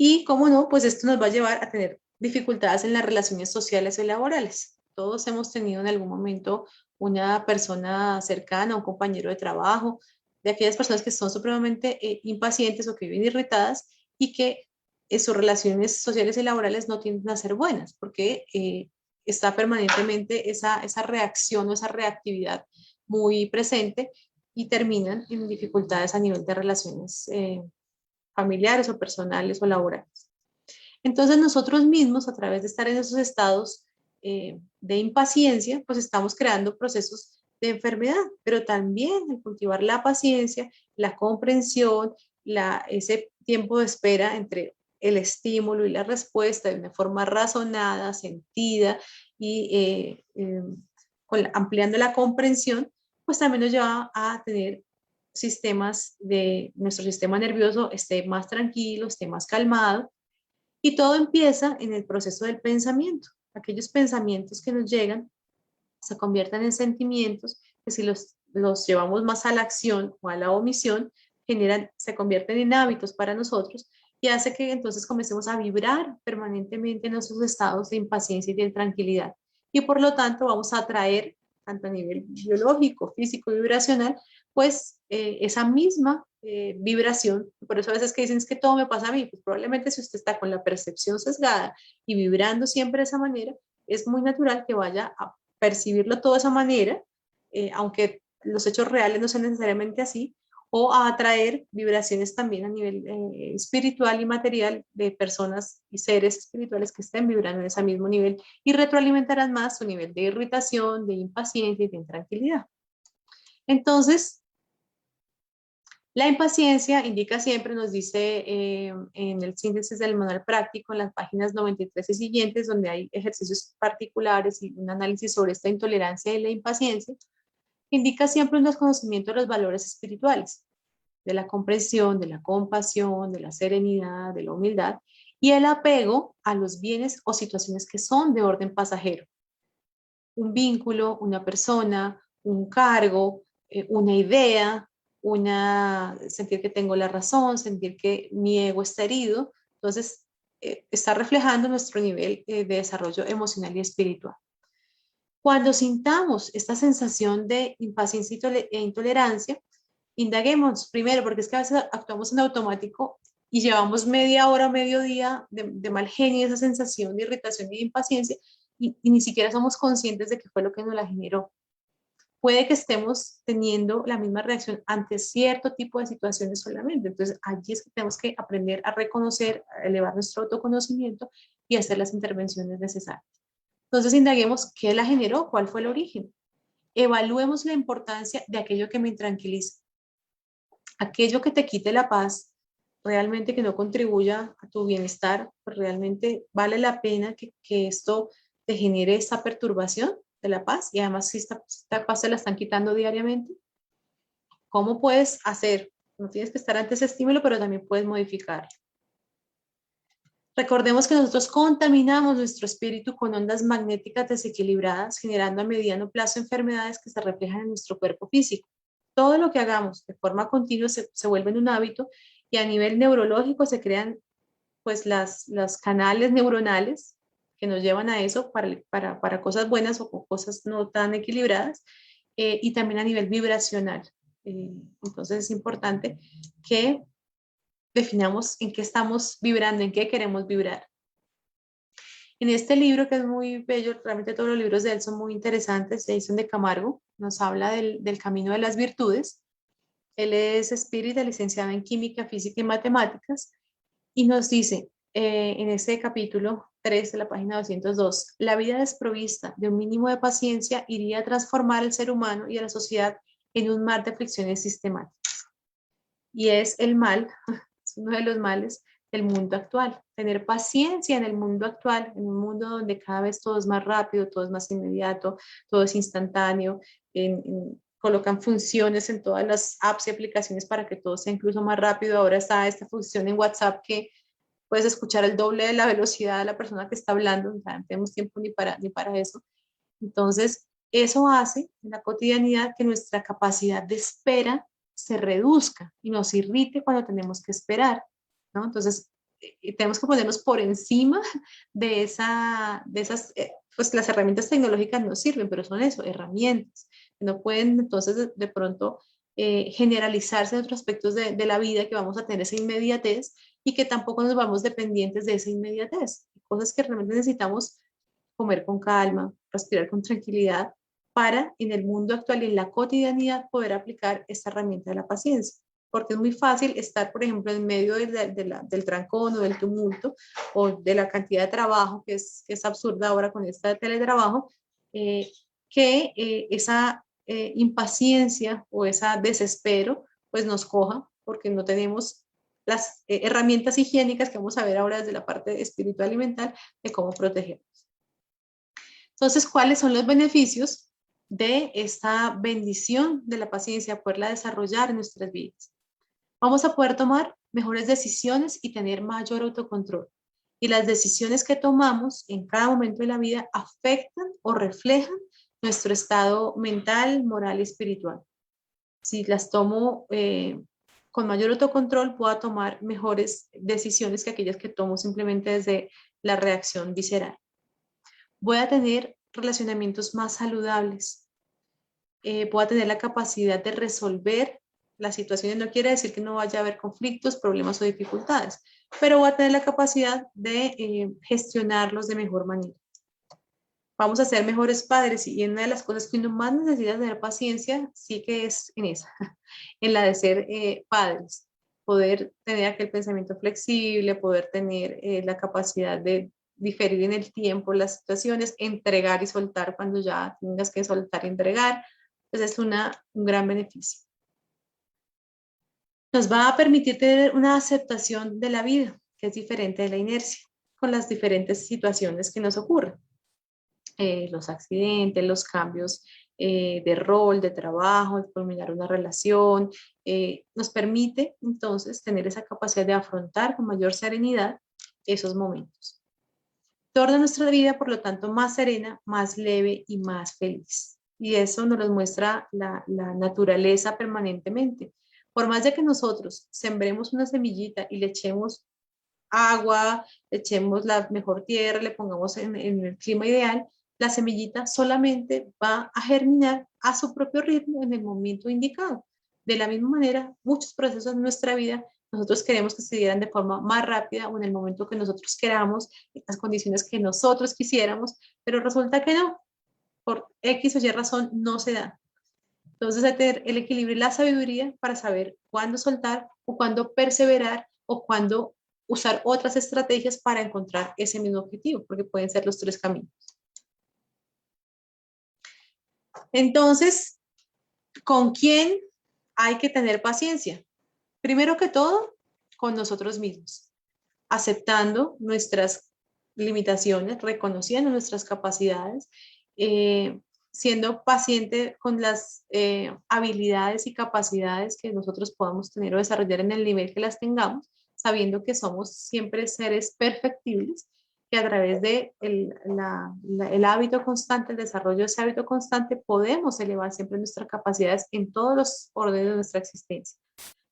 Y cómo no, pues esto nos va a llevar a tener dificultades en las relaciones sociales y laborales. Todos hemos tenido en algún momento una persona cercana, un compañero de trabajo, de aquellas personas que son supremamente impacientes o que viven irritadas y que sus relaciones sociales y laborales no tienden a ser buenas, porque está permanentemente esa reacción o esa reactividad muy presente y terminan en dificultades a nivel de relaciones familiares o personales o laborales. Entonces nosotros mismos, a través de estar en esos estados de impaciencia, pues estamos creando procesos de enfermedad, pero también el cultivar la paciencia, la comprensión, ese tiempo de espera entre el estímulo y la respuesta de una forma razonada, sentida y ampliando la comprensión, pues también nos lleva a tener nuestro sistema nervioso esté más tranquilo, esté más calmado, y todo empieza en el proceso del pensamiento. Aquellos pensamientos que nos llegan se convierten en sentimientos que si los llevamos más a la acción o a la omisión, se convierten en hábitos para nosotros y hace que entonces comencemos a vibrar permanentemente en esos estados de impaciencia y de intranquilidad. Y por lo tanto vamos a atraer, tanto a nivel biológico, físico y vibracional, pues esa misma vibración. Por eso a veces que dicen es que todo me pasa a mí, pues probablemente si usted está con la percepción sesgada y vibrando siempre de esa manera, es muy natural que vaya a percibirlo todo de esa manera, aunque los hechos reales no sean necesariamente así, o a atraer vibraciones también a nivel espiritual y material de personas y seres espirituales que estén vibrando en ese mismo nivel y retroalimentarán más su nivel de irritación, de impaciencia y de intranquilidad. Entonces, la impaciencia indica siempre, nos dice en el síntesis del manual práctico, en las páginas 93 y siguientes, donde hay ejercicios particulares y un análisis sobre esta intolerancia y la impaciencia, indica siempre un desconocimiento de los valores espirituales, de la comprensión, de la compasión, de la serenidad, de la humildad, y el apego a los bienes o situaciones que son de orden pasajero. Un vínculo, una persona, un cargo, una idea, sentir que tengo la razón, sentir que mi ego está herido. Entonces, está reflejando nuestro nivel de desarrollo emocional y espiritual. Cuando sintamos esta sensación de impaciencia e intolerancia, indaguemos primero, porque es que a veces actuamos en automático y llevamos media hora, medio día de mal genio, esa sensación de irritación y de impaciencia, y ni siquiera somos conscientes de qué fue lo que nos la generó. Puede que estemos teniendo la misma reacción ante cierto tipo de situaciones solamente. Entonces, allí es que tenemos que aprender a reconocer, a elevar nuestro autoconocimiento y hacer las intervenciones necesarias. Entonces, indaguemos qué la generó, cuál fue el origen. Evaluemos la importancia de aquello que me intranquiliza. Aquello que te quite la paz, realmente que no contribuya a tu bienestar, pues realmente vale la pena que esto te genere esta perturbación de la paz, y además si esta paz se la están quitando diariamente. ¿Cómo puedes hacer? No tienes que estar ante ese estímulo, pero también puedes modificarlo. Recordemos que nosotros contaminamos nuestro espíritu con ondas magnéticas desequilibradas, generando a mediano plazo enfermedades que se reflejan en nuestro cuerpo físico. Todo lo que hagamos de forma continua se vuelve en un hábito, y a nivel neurológico se crean pues los canales neuronales que nos llevan a eso para cosas buenas o cosas no tan equilibradas, y también a nivel vibracional. Entonces es importante que definamos en qué estamos vibrando, en qué queremos vibrar. En este libro, que es muy bello, realmente todos los libros de él son muy interesantes, Jason de Camargo nos habla del camino de las virtudes, Él es espírita, licenciado en química, física y matemáticas, y nos dice en este capítulo 3 de la página 202, la vida desprovista de un mínimo de paciencia iría a transformar al ser humano y a la sociedad en un mar de aflicciones sistemáticas. Y es el mal, es uno de los males del mundo actual. Tener paciencia en el mundo actual, en un mundo donde cada vez todo es más rápido, todo es más inmediato, todo es instantáneo, colocan funciones en todas las apps y aplicaciones para que todo sea incluso más rápido. Ahora está esta función en WhatsApp que puedes escuchar el doble de la velocidad de la persona que está hablando, o sea, no tenemos tiempo ni para eso. Entonces, eso hace en la cotidianidad que nuestra capacidad de espera se reduzca y nos irrite cuando tenemos que esperar, ¿no? Entonces, tenemos que ponernos por encima de esas, pues las herramientas tecnológicas nos sirven, pero son eso, herramientas, que no pueden entonces de pronto generalizarse en otros aspectos de la vida, que vamos a tener esa inmediatez y que tampoco nos vamos dependientes de esa inmediatez. Cosas que realmente necesitamos comer con calma, respirar con tranquilidad, para en el mundo actual y en la cotidianidad poder aplicar esta herramienta de la paciencia. Porque es muy fácil estar, por ejemplo, en medio del trancón o del tumulto o de la cantidad de trabajo que es absurda ahora con esta teletrabajo, esa impaciencia o esa desespero pues nos coja porque no tenemos las herramientas higiénicas que vamos a ver ahora desde la parte espiritual y mental de cómo protegernos. Entonces, ¿cuáles son los beneficios de esta bendición de la paciencia, poderla desarrollar en nuestras vidas? Vamos a poder tomar mejores decisiones y tener mayor autocontrol. Y las decisiones que tomamos en cada momento de la vida afectan o reflejan nuestro estado mental, moral y espiritual. Si las tomo con mayor autocontrol, puedo tomar mejores decisiones que aquellas que tomo simplemente desde la reacción visceral. Voy a tener relacionamientos más saludables. Voy a tener la capacidad de resolver las situaciones. No quiere decir que no vaya a haber conflictos, problemas o dificultades, pero voy a tener la capacidad de gestionarlos de mejor manera. Vamos a ser mejores padres y una de las cosas que uno más necesita tener paciencia sí que es en esa, en la de ser padres. Poder tener aquel pensamiento flexible, poder tener la capacidad de diferir en el tiempo las situaciones, entregar y soltar cuando ya tengas que soltar y entregar. Entonces es un gran beneficio. Nos va a permitir tener una aceptación de la vida, que es diferente de la inercia, con las diferentes situaciones que nos ocurren. Los accidentes, los cambios de rol, de trabajo, de culminar una relación, nos permite entonces tener esa capacidad de afrontar con mayor serenidad esos momentos. Torna nuestra vida, por lo tanto, más serena, más leve y más feliz. Y eso nos lo muestra la naturaleza permanentemente. Por más de que nosotros sembremos una semillita y le echemos agua, le echemos la mejor tierra, le pongamos en el clima ideal, la semillita solamente va a germinar a su propio ritmo en el momento indicado. De la misma manera, muchos procesos en nuestra vida nosotros queremos que se dieran de forma más rápida o en el momento que nosotros queramos, en las condiciones que nosotros quisiéramos, pero resulta que no, por X o Y razón no se da. Entonces hay que tener el equilibrio y la sabiduría para saber cuándo soltar o cuándo perseverar o cuándo usar otras estrategias para encontrar ese mismo objetivo, porque pueden ser los tres caminos. Entonces, ¿con quién hay que tener paciencia? Primero que todo, con nosotros mismos, aceptando nuestras limitaciones, reconociendo nuestras capacidades, siendo paciente con las habilidades y capacidades que nosotros podamos tener o desarrollar en el nivel que las tengamos, sabiendo que somos siempre seres perfectibles, que a través de el hábito constante, el desarrollo de ese hábito constante, podemos elevar siempre nuestras capacidades en todos los órdenes de nuestra existencia.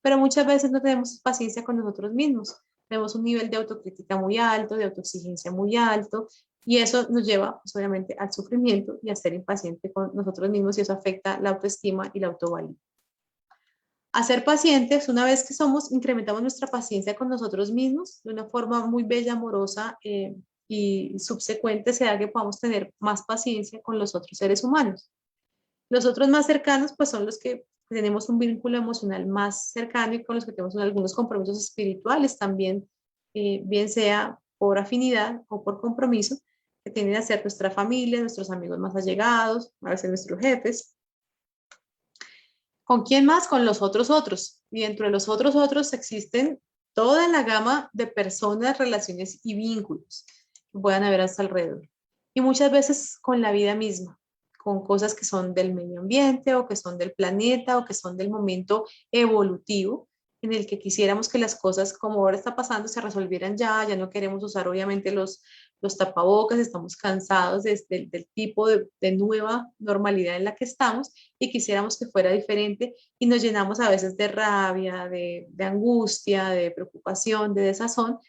Pero muchas veces no tenemos paciencia con nosotros mismos. Tenemos un nivel de autocrítica muy alto, de autoexigencia muy alto, y eso nos lleva, pues, obviamente, al sufrimiento y a ser impaciente con nosotros mismos, y eso afecta la autoestima y la autovalía. A ser pacientes, una vez que incrementamos nuestra paciencia con nosotros mismos de una forma muy bella, amorosa y subsecuente, se da que podamos tener más paciencia con los otros seres humanos. Los otros más cercanos, pues son los que tenemos un vínculo emocional más cercano y con los que tenemos algunos compromisos espirituales también, bien sea por afinidad o por compromiso, que tienden a ser nuestra familia, nuestros amigos más allegados, a veces nuestros jefes. ¿Con quién más? Con los otros. Y dentro de los otros existen toda la gama de personas, relaciones y vínculos que puedan haber hasta alrededor. Y muchas veces con la vida misma, con cosas que son del medio ambiente o que son del planeta o que son del momento evolutivo en el que quisiéramos que las cosas como ahora está pasando se resolvieran ya no queremos usar obviamente los tapabocas, estamos cansados del tipo de nueva normalidad en la que estamos y quisiéramos que fuera diferente y nos llenamos a veces de rabia, de angustia, de preocupación, de desazón,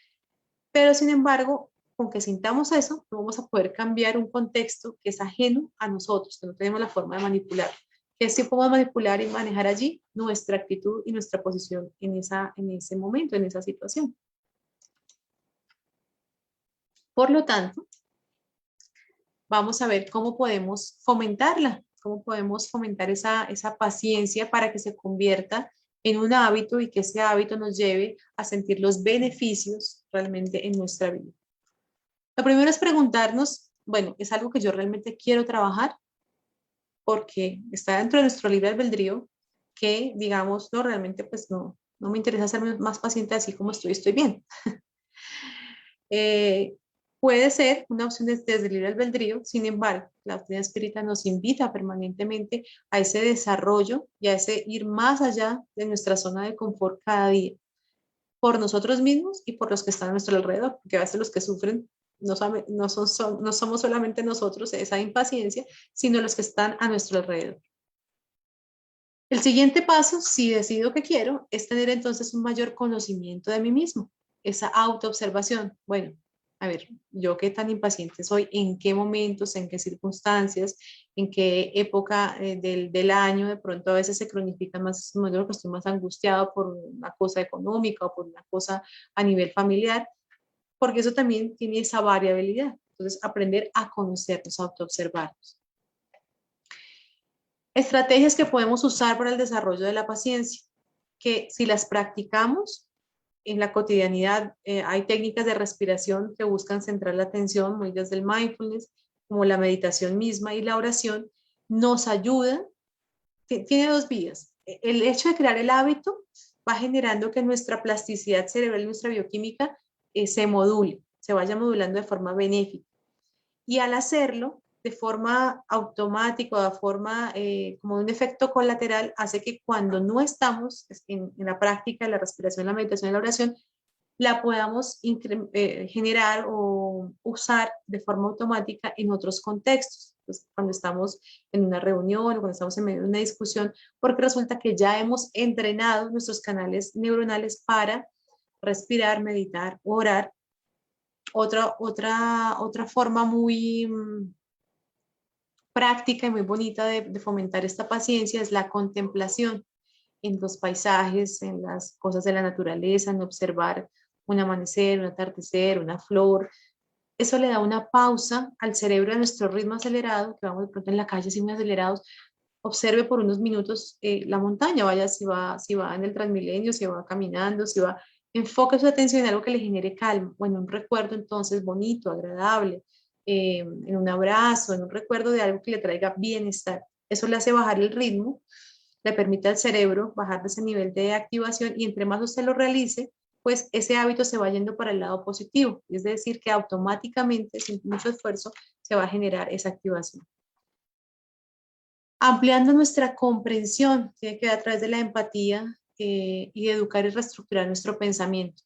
pero sin embargo, con que sintamos eso, no vamos a poder cambiar un contexto que es ajeno a nosotros, que no tenemos la forma de manipular. Que sí podemos manipular y manejar allí nuestra actitud y nuestra posición en ese momento, en esa situación. Por lo tanto, vamos a ver cómo podemos fomentarla, cómo podemos fomentar esa paciencia para que se convierta en un hábito y que ese hábito nos lleve a sentir los beneficios realmente en nuestra vida. Lo primero es preguntarnos, bueno, ¿es algo que yo realmente quiero trabajar? Porque está dentro de nuestro libre albedrío que, digamos, no, realmente pues no me interesa ser más paciente así como estoy bien. Puede ser una opción desde el libre albedrío, sin embargo, la doctrina espírita nos invita permanentemente a ese desarrollo y a ese ir más allá de nuestra zona de confort cada día, por nosotros mismos y por los que están a nuestro alrededor, porque a veces los que sufren no somos solamente nosotros, esa impaciencia, sino los que están a nuestro alrededor. El siguiente paso, si decido que quiero, es tener entonces un mayor conocimiento de mí mismo, esa autoobservación. Bueno, a ver, yo qué tan impaciente soy, en qué momentos, en qué circunstancias, en qué época del año, de pronto a veces se cronifican más, yo que estoy más angustiado por una cosa económica o por una cosa a nivel familiar, porque eso también tiene esa variabilidad. Entonces, aprender a conocernos, a autoobservarnos. Estrategias que podemos usar para el desarrollo de la paciencia, que si las practicamos en la cotidianidad, hay técnicas de respiración que buscan centrar la atención, muy desde el mindfulness, como la meditación misma y la oración, nos ayudan. Tiene dos vías. El hecho de crear el hábito va generando que nuestra plasticidad cerebral, nuestra bioquímica, se module, se vaya modulando de forma benéfica. Y al hacerlo de forma automática, de forma como un efecto colateral, hace que cuando no estamos en la práctica de la respiración, la meditación y la oración, la podamos generar o usar de forma automática en otros contextos. Pues cuando estamos en una reunión o cuando estamos en medio de una discusión, porque resulta que ya hemos entrenado nuestros canales neuronales para respirar, meditar, orar. Otra forma muy práctica y muy bonita de fomentar esta paciencia es la contemplación en los paisajes, en las cosas de la naturaleza, en observar un amanecer, un atardecer, una flor. Eso le da una pausa al cerebro de nuestro ritmo acelerado, que vamos de pronto en la calle así muy acelerados. Observe por unos minutos la montaña, vaya si va en el Transmilenio, si va caminando, si va, enfoque su atención en algo que le genere calma, o en un recuerdo entonces bonito, agradable, en un abrazo, en un recuerdo de algo que le traiga bienestar. Eso le hace bajar el ritmo, le permite al cerebro bajar de ese nivel de activación y entre más usted lo realice, pues ese hábito se va yendo para el lado positivo, es decir, que automáticamente, sin mucho esfuerzo, se va a generar esa activación. Ampliando nuestra comprensión, tiene que ver a través de la empatía y de educar y reestructurar nuestro pensamiento.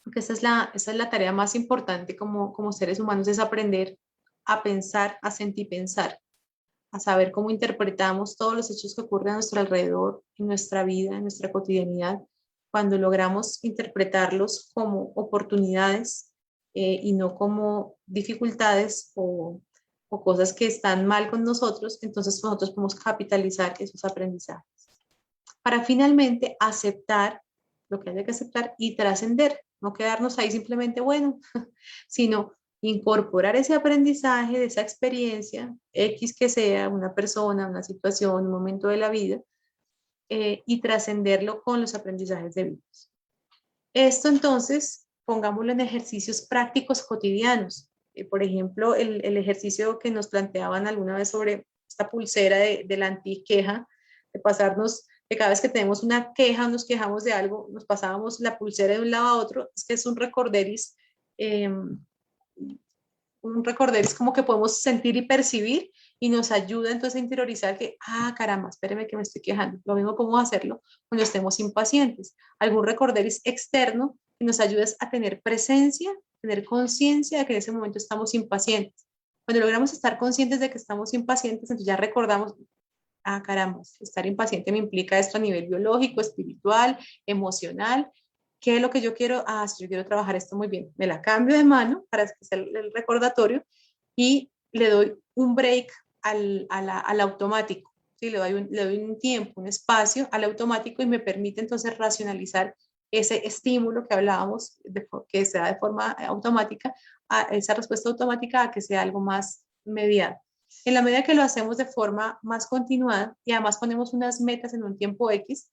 Porque esa es la tarea más importante como seres humanos, es aprender a pensar, a sentir pensar, a saber cómo interpretamos todos los hechos que ocurren a nuestro alrededor, en nuestra vida, en nuestra cotidianidad. Cuando logramos interpretarlos como oportunidades y no como dificultades o cosas que están mal con nosotros, entonces nosotros podemos capitalizar esos aprendizajes. Para finalmente aceptar lo que haya que aceptar y trascender, no quedarnos ahí simplemente, bueno, sino incorporar ese aprendizaje de esa experiencia, X que sea, una persona, una situación, un momento de la vida, y trascenderlo con los aprendizajes debidos. Esto entonces, pongámoslo en ejercicios prácticos cotidianos. Por ejemplo, el ejercicio que nos planteaban alguna vez sobre esta pulsera de la antiqueja, de pasarnos, que cada vez que tenemos una queja, nos quejamos de algo, nos pasábamos la pulsera de un lado a otro, es que es un recorderis como que podemos sentir y percibir y nos ayuda entonces a interiorizar que, caramba, espéreme que me estoy quejando. Lo mismo podemos hacerlo cuando estemos impacientes. Algún recorderis externo que nos ayude a tener presencia, tener conciencia de que en ese momento estamos impacientes. Cuando logramos estar conscientes de que estamos impacientes, entonces ya recordamos, caramba, estar impaciente me implica esto a nivel biológico, espiritual, emocional. ¿Qué es lo que yo quiero? Si yo quiero trabajar esto muy bien, me la cambio de mano para que sea el recordatorio y le doy un break al automático. ¿Sí? Le doy un tiempo, un espacio al automático y me permite entonces racionalizar ese estímulo que hablábamos, que se da de forma automática, a esa respuesta automática a que sea algo más mediado. En la medida que lo hacemos de forma más continuada y además ponemos unas metas en un tiempo X,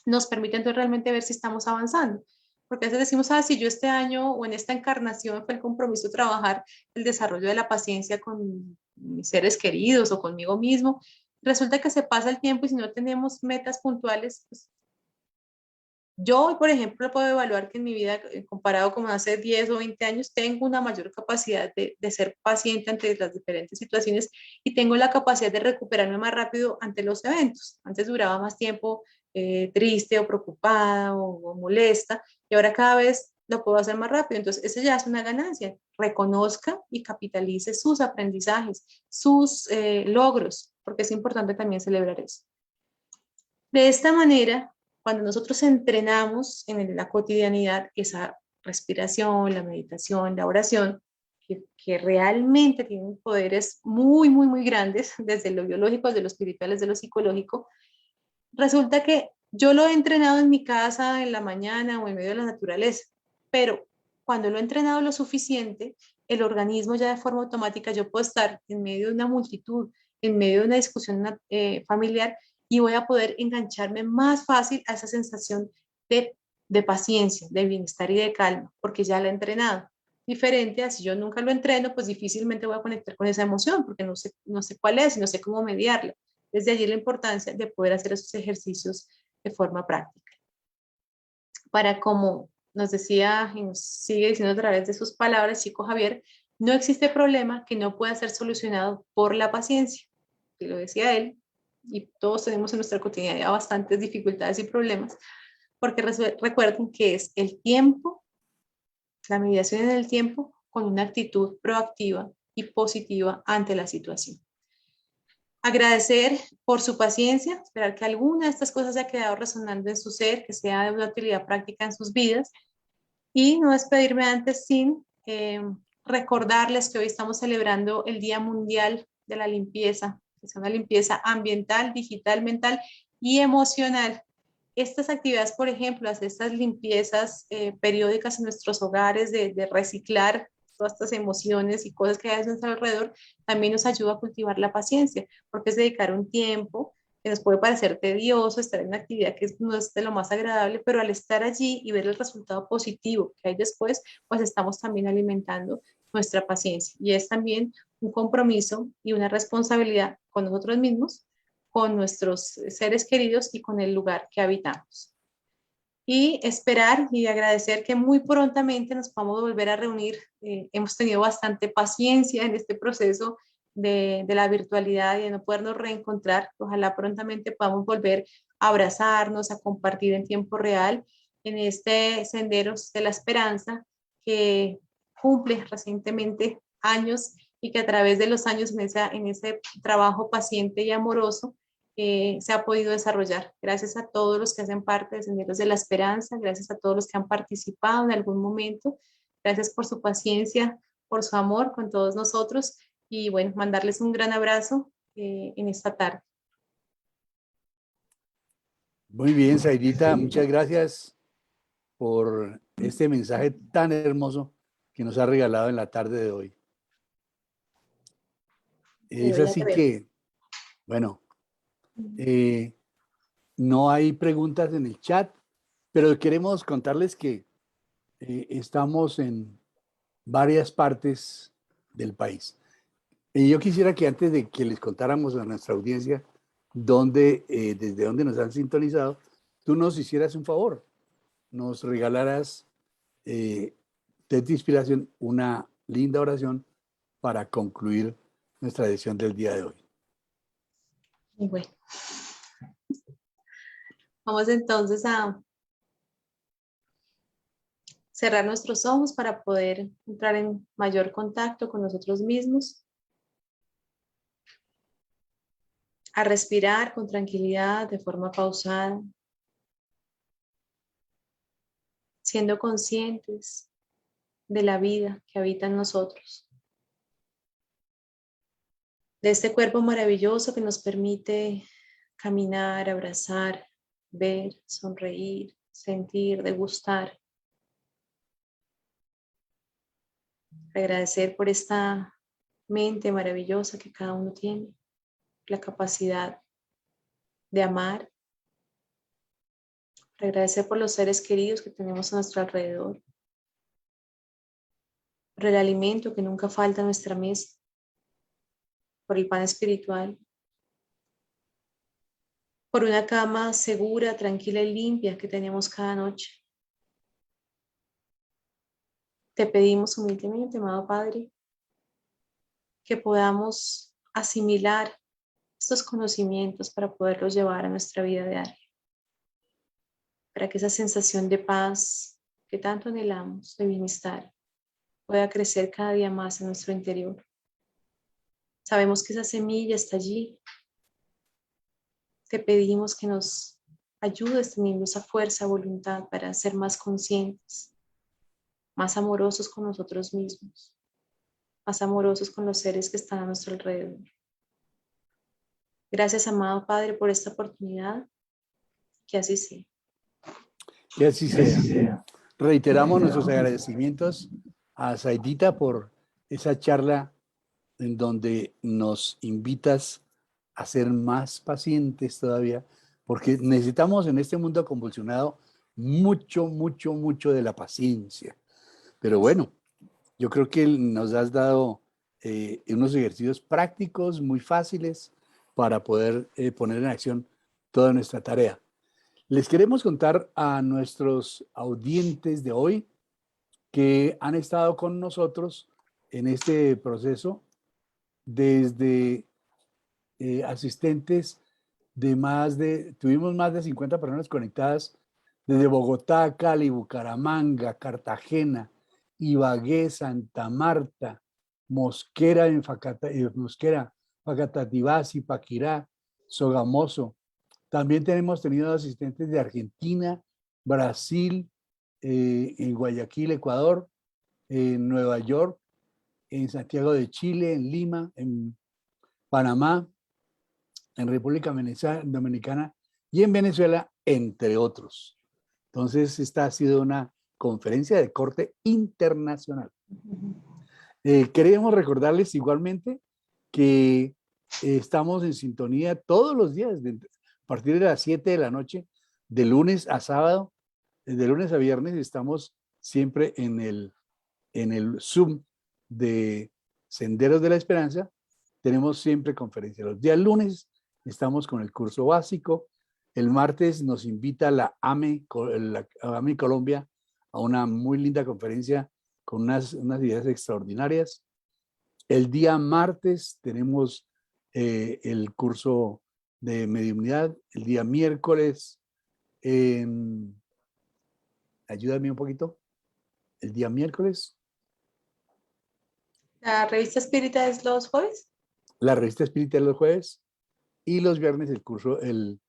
nos permite entonces realmente ver si estamos avanzando. Porque a veces decimos, si yo este año o en esta encarnación fue el compromiso trabajar el desarrollo de la paciencia con mis seres queridos o conmigo mismo, resulta que se pasa el tiempo y si no tenemos metas puntuales, pues yo hoy, por ejemplo, puedo evaluar que en mi vida, comparado con hace 10 o 20 años, tengo una mayor capacidad de ser paciente ante las diferentes situaciones y tengo la capacidad de recuperarme más rápido ante los eventos. Antes duraba más tiempo triste o preocupada o molesta y ahora cada vez lo puedo hacer más rápido. Entonces, eso ya es una ganancia. Reconozca y capitalice sus aprendizajes, sus logros, porque es importante también celebrar eso. De esta manera, cuando nosotros entrenamos en la cotidianidad esa respiración, la meditación, la oración, que realmente tienen poderes muy, muy, muy grandes, desde lo biológico, desde lo espiritual, desde lo psicológico, resulta que yo lo he entrenado en mi casa, en la mañana o en medio de la naturaleza, pero cuando lo he entrenado lo suficiente, el organismo ya de forma automática, yo puedo estar en medio de una multitud, en medio de una discusión familiar y voy a poder engancharme más fácil a esa sensación de paciencia, de bienestar y de calma, porque ya la he entrenado. Diferente a si yo nunca lo entreno, pues difícilmente voy a conectar con esa emoción, porque no sé cuál es y no sé cómo mediarla. Desde allí la importancia de poder hacer esos ejercicios de forma práctica. Para, como nos decía y nos sigue diciendo a través de sus palabras, Chico Javier, no existe problema que no pueda ser solucionado por la paciencia. Y lo decía él, y todos tenemos en nuestra cotidianidad bastantes dificultades y problemas, porque recuerden que es el tiempo, la mediación en el tiempo, con una actitud proactiva y positiva ante la situación. Agradecer por su paciencia, esperar que alguna de estas cosas haya quedado resonando en su ser, que sea de una utilidad práctica en sus vidas y no despedirme antes sin recordarles que hoy estamos celebrando el Día Mundial de la Limpieza, que es una limpieza ambiental, digital, mental y emocional. Estas actividades, por ejemplo, hacer estas limpiezas periódicas en nuestros hogares, de reciclar todas estas emociones y cosas que hay a nuestro alrededor, también nos ayuda a cultivar la paciencia, porque es dedicar un tiempo que nos puede parecer tedioso, estar en una actividad que no es de lo más agradable, pero al estar allí y ver el resultado positivo que hay después, pues estamos también alimentando nuestra paciencia. Y es también un compromiso y una responsabilidad con nosotros mismos, con nuestros seres queridos y con el lugar que habitamos. Y esperar y agradecer que muy prontamente nos podamos volver a reunir. Hemos tenido bastante paciencia en este proceso de la virtualidad y de no podernos reencontrar. Ojalá prontamente podamos volver a abrazarnos, a compartir en tiempo real en este Senderos de la Esperanza que cumple recientemente años y que a través de los años en ese trabajo paciente y amoroso se ha podido desarrollar. Gracias a todos los que hacen parte de Senderos de la Esperanza, gracias a todos los que han participado en algún momento, gracias por su paciencia, por su amor con todos nosotros y bueno, mandarles un gran abrazo en esta tarde. Muy bien, Zairita, muchas gracias por este mensaje tan hermoso que nos ha regalado en la tarde de hoy. Es así que, bueno, no hay preguntas en el chat, pero queremos contarles que estamos en varias partes del país. Y yo quisiera que antes de que les contáramos a nuestra audiencia desde dónde nos han sintonizado, tú nos hicieras un favor, nos regalaras de inspiración una linda oración para concluir nuestra edición del día de hoy. Y bueno, vamos entonces a cerrar nuestros ojos para poder entrar en mayor contacto con nosotros mismos, a respirar con tranquilidad, de forma pausada, siendo conscientes de la vida que habita en nosotros, de este cuerpo maravilloso que nos permite caminar, abrazar, ver, sonreír, sentir, degustar. Agradecer por esta mente maravillosa que cada uno tiene, la capacidad de amar. Agradecer por los seres queridos que tenemos a nuestro alrededor, por el alimento que nunca falta en nuestra mesa, por el pan espiritual, por una cama segura, tranquila y limpia que tenemos cada noche. Te pedimos humildemente, amado Padre, que podamos asimilar estos conocimientos para poderlos llevar a nuestra vida diaria, para que esa sensación de paz que tanto anhelamos, de bienestar, pueda crecer cada día más en nuestro interior. Sabemos que esa semilla está allí. Te pedimos que nos ayudes teniendo esa fuerza, voluntad para ser más conscientes, más amorosos con nosotros mismos, más amorosos con los seres que están a nuestro alrededor. Gracias, amado Padre, por esta oportunidad. Que así sea. Que así sea. Reiteramos nuestros agradecimientos a Zaidita por esa charla en donde nos invitas a ser más pacientes todavía, porque necesitamos en este mundo convulsionado mucho, mucho, mucho de la paciencia. Pero bueno, yo creo que nos has dado unos ejercicios prácticos muy fáciles para poder poner en acción toda nuestra tarea. Les queremos contar a nuestros audientes de hoy que han estado con nosotros en este proceso desde asistentes tuvimos más de 50 personas conectadas desde Bogotá, Cali, Bucaramanga, Cartagena, Ibagué, Santa Marta, Mosquera, Facatativá, Zipaquirá, Sogamoso. También hemos tenido asistentes de Argentina, Brasil, en Guayaquil, Ecuador, en Nueva York, en Santiago de Chile, en Lima, en Panamá, en República Dominicana y en Venezuela, entre otros. Entonces, esta ha sido una conferencia de corte internacional. Queremos recordarles igualmente que estamos en sintonía todos los días, a partir de las 7 de la noche, de lunes a sábado, de lunes a viernes, estamos siempre en el Zoom de Senderos de la Esperanza. Tenemos siempre conferencias. Los días lunes estamos con el curso básico. El martes nos invita la AME Colombia a una muy linda conferencia con unas ideas extraordinarias. El día martes tenemos el curso de mediunidad. El día miércoles, ayúdame un poquito. El día miércoles. ¿La revista espírita es los jueves? La revista espírita los jueves y los viernes el curso, el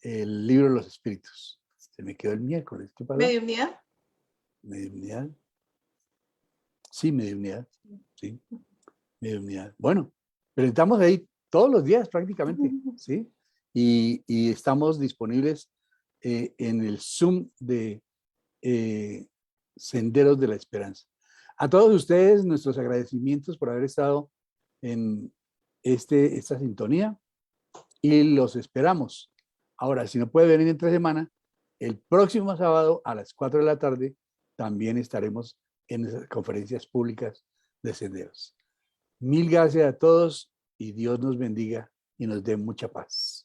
libro de los espíritus. Se me quedó el miércoles. ¿Qué pasó? ¿Mediunidad? Mediunidad. Sí, mediunidad. Sí, mediunidad. Bueno, pero estamos ahí todos los días prácticamente, ¿sí? Y estamos disponibles en el Zoom de Senderos de la Esperanza. A todos ustedes, nuestros agradecimientos por haber estado en esta sintonía y los esperamos Ahora, si no puede venir entre semana, el próximo sábado a las 4 de la tarde también estaremos en esas conferencias públicas de senderos. Mil gracias a todos y Dios nos bendiga y nos dé mucha paz.